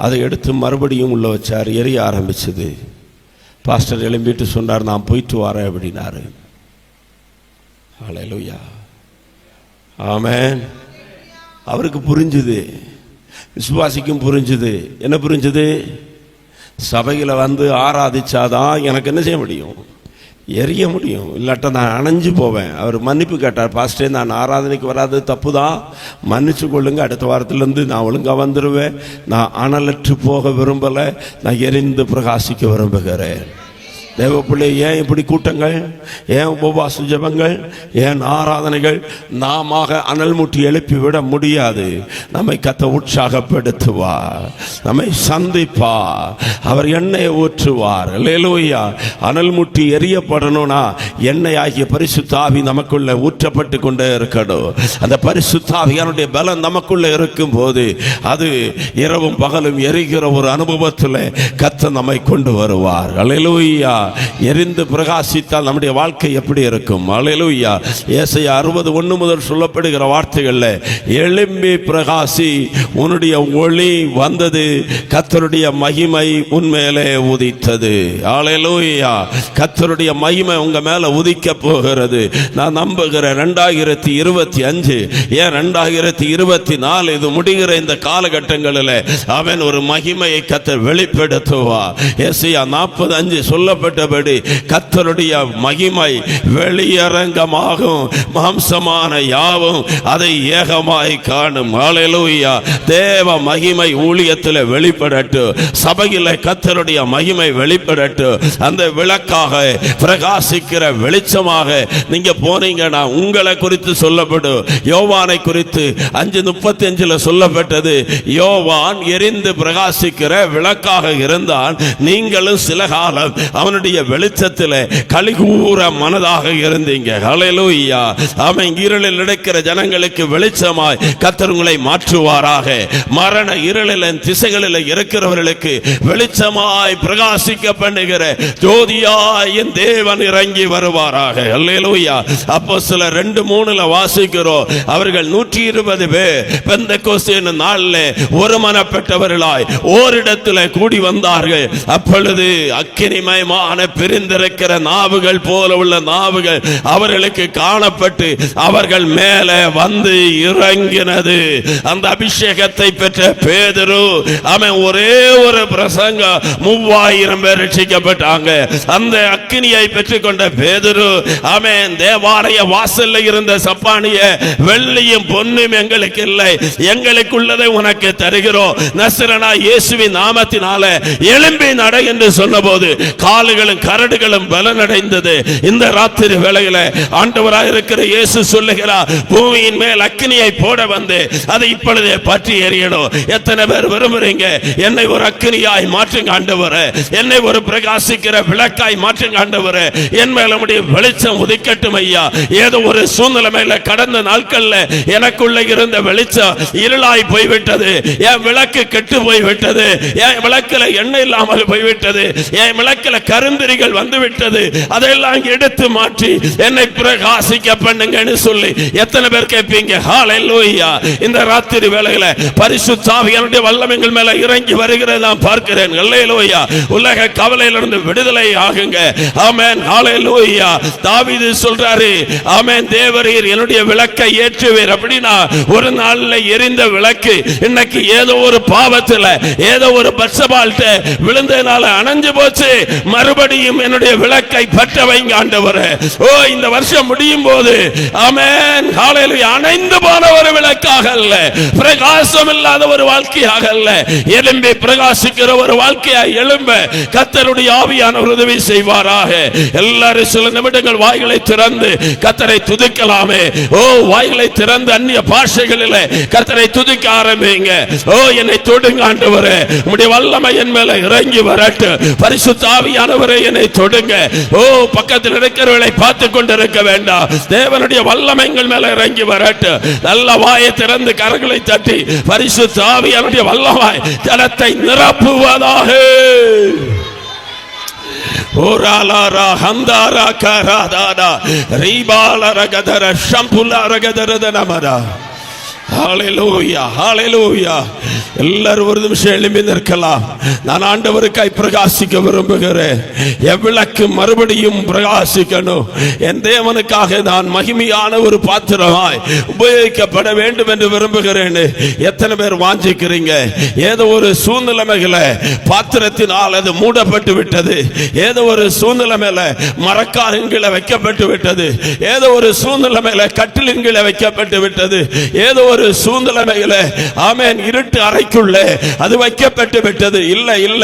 அதை எடுத்து மறுபடியும் உள்ள வச்சார். எரிய ஆரம்பிச்சது. பாஸ்டர் எழும்பிட்டு சொன்னார், நான் போயிட்டு வரேன் அப்படின்னாரு. ஹல்லேலூயா. ஆமென். அவருக்கு புரிஞ்சுது, விசுவாசிக்கும் புரிஞ்சுது. என்ன புரிஞ்சுது? சபையில் வந்து ஆராதிச்சாதான் எனக்கு என்ன செய்ய முடியும்? எரிய முடியும், இல்லாட்ட நான் அணைஞ்சு போவேன். அவர் மன்னிப்பு கேட்டார். பாஸ்டே, நான் ஆராதனைக்கு வராது தப்பு தான், மன்னிச்சு கொள்ளுங்க, அடுத்த வாரத்திலேருந்து நான் ஒழுங்காக வந்துடுவேன். நான் அனலற்று போக விரும்பலை, நான் எரிந்து பிரகாசிக்க விரும்புகிறேன். தேவ பிள்ளை, ஏன் இப்படி கூட்டங்கள், ஏன் உபவாச ஜெபங்கள், ஏன் ஆராதனைகள்? நாம அனல் மூட்டி எழுப்பி விட முடியாது. நம்மை கர்த்தர் உற்சாகப்படுத்துவார், நம்மை சந்திப்பார், அவர் எண்ணெயை ஊற்றுவார். அல்லேலூயா. அனல் மூட்டி எரியப்படணும்னா எண்ணெய் ஆகிய பரிசுத்த ஆவி நமக்குள்ள ஊற்றப்பட்டு கொண்டே இருக்கணும். அந்த பரிசுத்த ஆவியானுடைய பலம் நமக்குள்ள இருக்கும் போது அது இரவும் பகலும் எரிகிற ஒரு அனுபவத்தில் கர்த்தர் நம்மை கொண்டு வருவார். அல்லேலூயா. எரிந்து பிரகாசித்தால் நம்முடைய வாழ்க்கை எப்படி இருக்கும்? அல்லேலூயா. ஏசாயா 60:1 முதல் சொல்லப்படுகிற வார்த்தைகள்ல, எழும்பி பிரகாசி, உன்னுடைய ஒளி வந்தது, கர்த்தருடைய மகிமை உன்மேலே உதித்தது. அல்லேலூயா. கர்த்தருடைய மகிமை உங்க மேல உதிக்க போகிறது. நான் நம்புகிறேன் 2025, ஏன் 2024, இது முடிகிற இந்த காலகட்டங்களில் அவன் ஒரு மகிமையை கர்த்தர் வெளிப்படுத்துவார். ஏசாயா 40:5 சொல்லப்பட்ட கர்த்தருடைய மகிமை வெளியரங்கமாகும், மாம்சமான யாவும் அதை ஏகமாய் காணும். ஹல்லேலூயா. தேவ மகிமை ஊழியத்தில் வெளிப்படட்டும், சபையில் கர்த்தருடைய மகிமை வெளிப்படட்டும். அந்த விளக்காக பிரகாசிக்கிற வெளிச்சமாக நீங்க போனீங்கன்னா உங்களை குறித்து சொல்லப்படும். யோவானை குறித்து 5:35 சொல்லப்பட்டது, யோவான் எரிந்து பிரகாசிக்கிற விளக்காக இருந்தான், நீங்களும் சில காலம் அவனுடைய அவருடைய வெளிச்சத்தில் கலிகூற மனதாக இருந்தீங்க. ஹல்லேலூயா. ஆமென். இருளில் நடக்கிற ஜனங்களுக்கு வெளிச்சமாய் கர்த்தர் உங்களை மாற்றுவாராக. மரண இருளில் திசைகளில் இருக்கிறவர்களுக்கு வெளிச்சமாய் பிரகாசிக்க பண்ணுகிற ஜோதியாய் என் தேவன் இறங்கி வருவாராக. ஹல்லேலூயா. அப்போஸ்தலர் 2:3 வாசிக்கிறோம். அவர்கள் 120 பேர் பெந்தெக்கோஸ்தே நாளில் ஒருமனப்பட்டவர்களாய் ஓரிடத்தில் கூடி வந்தார்கள். அப்பொழுது அக்கினிமயமான பிரிந்திருக்கிற நாவுகள் போல உள்ள நாவுகள் அவர்களுக்கு காணப்பட்டு அவர்கள் மேலே வந்து இறங்கினது. அந்த அபிஷேகத்தை பெற்ற பேதுரு அவன் ஒரே ஒரு பிரசங்கம் 3000 பேர் ரட்சிக்கப்பட்டாங்க. அந்த அக்கினியை பெற்றுக்கொண்ட பேதுரு அவன் தேவாலய வாசல்ல இருந்த சப்பானிய வெள்ளியும் பொன்னும் எங்களுக்கு இல்லை, எங்களுக்குள்ளதை உனக்கு தருகிறோம், நசரேயனாகிய இயேசுவின் நாமத்தினால எழும்பி நட என்று சொன்னபோது கால்களும் கரடுகளும் பலனடைந்தது. இந்த ராத்திரி வேளையில ஆண்டவராக இருக்கிற இயேசு சொல்லுகிறார், பூமியின் மேல் அக்கினியை போட வந்து அதை இப்பொழுதே பற்றி எறியணும். எத்தனை பேர் விரும்புறீங்க என்னை ஒரு அக்கினியாய் மாற்றுங்க ஆண்டவரே, என்னை ஒரு பிரகாசிக்கிற விளக்காய் மாற்றுங்க ஆண்டவரே, என் மேல உம்முடைய வெளிச்சம் உதிக்கட்டும் ஐயா. ஏதோ ஒரு சூழ்நிலையில கடந்த நாட்கள்ல எனக்குள்ள இருந்த வெளிச்சம் இருளாய் போய்விட்டது, என் விளக்கு கெட்டு போய்விட்டது, என் விளக்குல எண்ணெய் இல்லாமல் போய்விட்டது, என் விளக்குல கருந்திரிகள் வந்துவிட்டது, அதெல்லாம் எடுத்து மாற்றி என்னை பிரகாசிக்க பண்ணுங்கன்னு சொல்லி எத்தனை பேர் கேட்பீங்க? ஹல்லேலூயா. இந்த ராத்திரி வேளையில பரிசுத்த ஆவியானவருடைய வல்லமை எங்கள் மேல இறங்கி வருகிறதை நான் பார்க்கிறேன். ஹல்லேலூயா. உலக கவலையிலிருந்து விடுதலை ஆகுங்க. ஆமென். ஹல்லேலூயா. தாவீது சொல்றாரு, ஆமென், தேவரீர் என்னுடைய விளக்கை ஏற்றுவீர். அப்படினா ஒரு நாள்ல எரிந்த விளக்கு இன்னைக்கு ஏதோ ஒரு பாவத்துல ஏதோ ஒரு பட்சபால்ட்ட விழுந்ததனால அணைஞ்சு போச்சு. மறுபடியும் என்னுடைய விளக்கை பற்ற வைங்க ஆண்டவரே. ஓ, இந்த வருஷம் முடியும் போது ஆமென் ஹல்லேலூயா அணைந்து போன ஒரு விளக்காக அல்ல, பிரகாசம் இல்லாத ஒரு வாழ்க்கையாக அல்ல, எழும்பி பிரகாசிக்கிற ஒரு வாழ்க்கையாய் எழும்ப கர்த்தருடைய ஆவியானவர் உதவி செய்வாராக. எல்லாரும் சில நிமிடங்கள் வாய்களை திறந்து கர்த்தரை துதிக்கலாமே. ஓ, வாய்களை திறந்து அந்நிய பாஷைகளில் கர்த்தரை துதிக்க ஆரம்பிங்க. ஓ, என்னை தொடுங்க ஆண்டவரே, உம்முடைய வல்லமை என் மேல இறங்கி வரட்டும். பரிசுத்த ஆவியானவரே என்னை தொடுங்க. ஓ, பக்கத்தில் இருக்கிறவர்களை பார்த்து கொண்டிருக்க வேண்டாம், தேவனுடைய வல்லமை எங்கள் மேல இறங்கி வரட்டும். நல்ல வாயை திறந்து கரங்களை தட்டி பரிசுத்த ஆவியானவருடைய வல்லமாய் ஜலத்தை நிரப்புவதாக. ஓராலாரா ஹந்தாரா கராதாடா ரீபாலர கதர ஷம்புலார கதரத நமரா. ஹல்லேலூயா. ஹல்லேலூயா. எல்லாரும் ஒரு நிமிஷம் எழும்பி நிற்கலாம். நான் ஆண்டவருக்காய் பிரகாசிக்க விரும்புகிறேன். எவ்விளக்கு மறுபடியும் பிரகாசிக்கணும். என் தேவனுக்காக நான் மகிமையான ஒரு பாத்திரமாய் உபயோகிக்கப்பட வேண்டும் என்று விரும்புகிறேன். எத்தனை பேர் வாஞ்சிக்கிறீங்க? ஏதோ ஒரு சூழ்நிலைமையில பாத்திரத்தினால் அது மூடப்பட்டு விட்டது, ஏதோ ஒரு சூழ்நிலைமையில மரக்காலின்களை வைக்கப்பட்டு விட்டது, ஏதோ ஒரு சூழ்நிலைமையில கட்டிலின்களை வைக்கப்பட்டு விட்டது, ஏதோ ஒரு சூழ்நிலைமையில ஆமென் இருட்டு அறைக்குள்ள அது வைக்கப்பட்டு விட்டது. இல்ல இல்ல,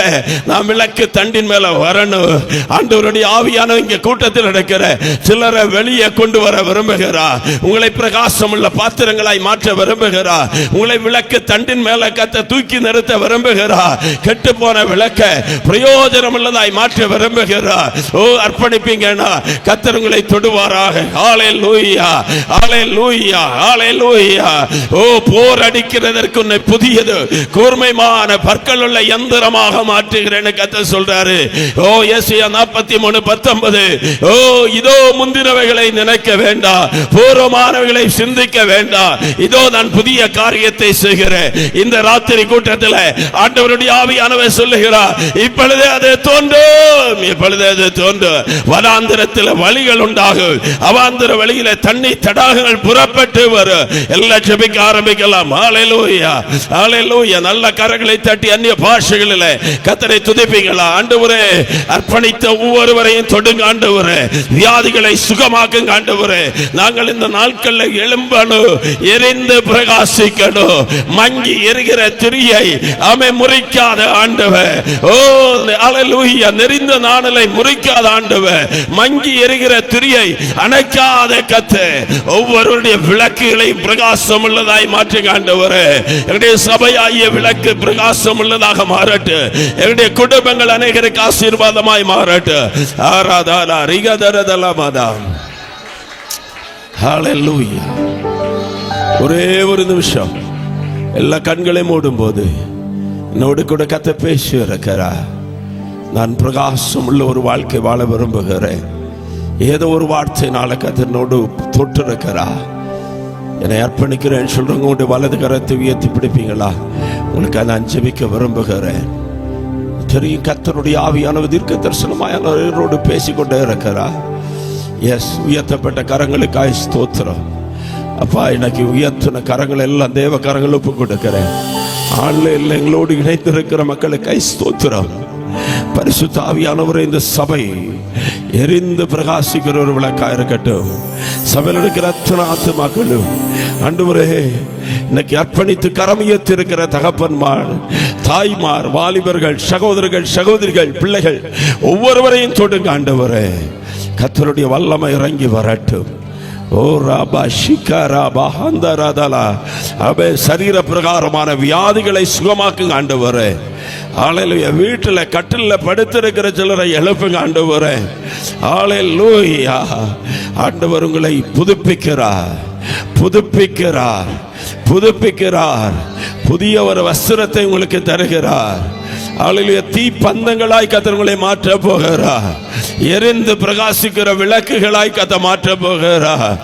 நாம் விளக்கு தண்டின் மேல வரணும். ஆண்டவருடைய ஆவியானவர் இங்க கூட்டத்தில் நடக்கிற சிலரை வெளியே கொண்டு வர விரும்புகிறார். உங்களை பிரகாசம் உள்ள பாத்திரங்களாய் மாற்ற விரும்புகிறார். உங்களை விளக்கு தண்டின் மேல கத்த தூக்கி நிறுத்த விரும்புகிறார். கெட்டு போன விளக்க பிரயோஜனம் உள்ளதாய் மாற்ற விரும்புகிறார். ஓ, அர்ப்பணிப்பீங்கன்னா கர்த்தர் உங்களை தொடுவாராக. ஹல்லேலூயா. ஹல்லேலூயா. ஹல்லேலூயா. ஓ, போர் அடிக்கிறதற்கு உன்னை புதியது கூர்மையான பற்கள் உள்ள யந்திரமாக மாற்றுகிறேன்னு கர்த்தர் சொல்றாரு. ஓ, ஏசாயா 43:19. ஓ, இதோ முந்தினவைகளை நினைக்க வேண்டாம், பூர்வமானவைகளை சிந்திக்க வேண்டாம், இதோ நான் புதிய காரியத்தை செய்கிறேன். இந்த ராத்திரி கூட்டத்தில் ஆண்டவருடைய ஆவியானவர் சொல்லுகிறார், இப்பொழுதே அது தோன்றும், இப்பொழுதே அது தோன்றும். வனாந்திரத்தில் வழிகள் உண்டாகும், அவாந்திர வழியில தண்ணி தடாகங்கள் புறப்பட்டு வரும். எல்லாம் ஜெபிக்க ஆரம்பிக்கலாம். ஹல்லேலூயா. ஹல்லேலூயா. நல்ல கரங்களை தட்டி அந்நிய பாஷைகளில் கர்த்தரை துதிப்பீங்களா? ஆண்டவரே, அர்ப்பணித்த ஒவ்வொருவரையும் தொடுங்க ஆண்டவரே, வியாதிகளை சுகமாக்குங்க ஆண்டவரே. நாங்கள் இந்த நாட்களில் எழும்பணும், எரிந்து பிரகாசிக்கணும். மங்கி எரிகிற திரியை ஆமை முறிக்காத ஆண்டவர். ஓ, ஹல்லேலூயா. நெறிந்த நாணலை முறிக்காத ஆண்டவர், மங்கி எரிகிற திரியை அணைக்காத கர்த்தர் ஒவ்வொருவருடைய விளக்குகளை பிரகாசம் உள்ளது உள்ளதாய் மாற்றுங்க ஆண்டவரே. எங்களுடைய சபையாகிய விளக்கு பிரகாசம் உள்ளதாக மாறட்டு. எங்களுடைய குடும்பங்கள் அநேகருக்கு ஆசீர்வாதமாய் மாறட்டு. ஆராதனா ரிகதரதலமதா. ஹல்லேலூயா. ஒரே ஒரு நிமிஷம் எல்லா கண்களையும் மூடும் போது என்னோடு கூட கர்த்தர் பேசி இருக்கிறார். நான் பிரகாசம் உள்ள ஒரு வாழ்க்கை வாழ விரும்புகிறேன். ஏதோ ஒரு வார்த்தையினால கர்த்தனோடு தொட்டு இருக்கிறார். என்னை அர்ப்பணிக்கிறேன் சொல்றவங்க உங்களுடைய வலது கரத்தை உயர்த்தி பிடிப்பீங்களா? உங்களுக்கு நான் ஜெபிக்க விரும்புகிறேன். தெரியும் கர்த்தருடைய ஆவியானவர் தீர்க்க தரிசனமானவரோடு பேசிக்கொண்டே இருக்கிறார். எஸ், உயர்த்தப்பட்ட கரங்களுக்காய் ஸ்தோத்திரம் அப்பா. இன்னைக்கு உயர்த்தின கரங்கள் எல்லாம் தேவ கரங்கள் ஒப்பு கொடுக்கிறேன். ஆன்லைன்ல எங்களோடு இணைந்திருக்கிற மக்களுக்காய் ஸ்தோத்திரம். பரிசுத்த ஆவியானவரே, இந்த சபை எரிந்து பிரகாசிக்கிற ஒரு விளக்கா இருக்கட்டும். சபையில் இருக்கிற அத்தனை ஆத்துமாக்களும் ஆண்டவரே இன்னைக்கு அர்ப்பணித்து கரம் உயர்த்திருக்கிற தகப்பன்மார், தாய்மார், வாலிபர்கள், சகோதரர்கள், சகோதரிகள், பிள்ளைகள் ஒவ்வொருவரையும் தொடுங்க ஆண்டவரே. கர்த்தருடைய வல்லமை இறங்கி வரட்டும். ஓ ராபா ஷிகாராபா ஹந்தராதலா. அபே சரீர பிரகாரமான வியாதிகளை சுகமாக்குங்க ஆண்டவரே. ஹல்லேலூயா. வீட்டில் கட்டிலில் படுத்திருக்கிற சிலரை எழுப்புங்க ஆண்டவரே. ஹல்லேலூயா. ஆண்டவர் உங்களை புதுப்பிக்கிறார், புதுப்பிக்கிறார், புதுப்பிக்கிறார். புதிய ஒரு வஸ்திரத்தை உங்களுக்கு தருகிறார். ஹல்லேலூயா. தீ பந்தங்களாய் கர்த்தர் உங்களை மாற்ற போகிறார். எரிந்து பிரகாசிக்கிற விளக்குகளாய் கர்த்தர் மாற்ற போகிறார்.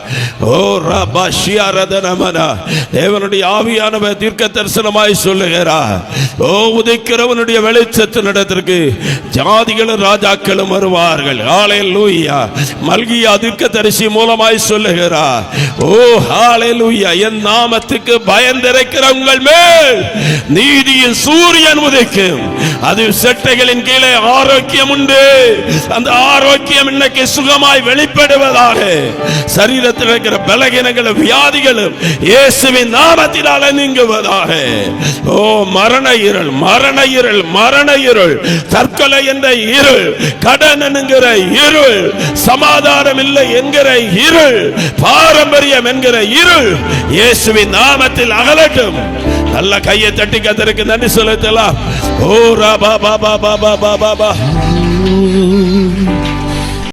ஓ ரபா ஷியாரதனமனா. தேவனுடைய ஆவியானவர் தீர்க்க தரிசனமாய் சொல்லுகிறார். ஓ உதிக்கிறவனுடைய வெளிச்சத்தினிடத்திற்கு ஜாதிகளும் ராஜாக்களும் வருவார்கள். ஹல்லேலூயா. மல்கியா தீர்க்க தரிசி மூலமாய் சொல்லுகிறார். ஓ ஹல்லேலூயா. என் நாமத்துக்கு பயந்திருக்கிற உங்கள் மேல் நீதியின் சூரியன் உதிக்கும். அது செட்டைகளின் கீழே ஆரோக்கியம் உண்டு. அந்த ஆரோக்கியம் இன்னைக்கு சுகமாய் வெளிப்படுவதாக. சரீரத்தில் இருக்கிற பலகீனங்களும் வியாதிகளும் இயேசுவின் நாமத்தினால நீங்குவதாக. ஓ மரண இருள், மரண இருள், மரண இருள், தற்கொலை என்ற இருள், கடன் என்கிற இருள், சமாதானம் இல்லை என்கிற இருள், பாரம்பரியம் என்கிற இருள் இயேசுவின் நாமத்தில் அகலட்டும். நல்ல கையை தட்டி கர்த்தருக்கு நன்றி செலுத்தலாம். ஓ ரா பா பா பா பா பா பா பா.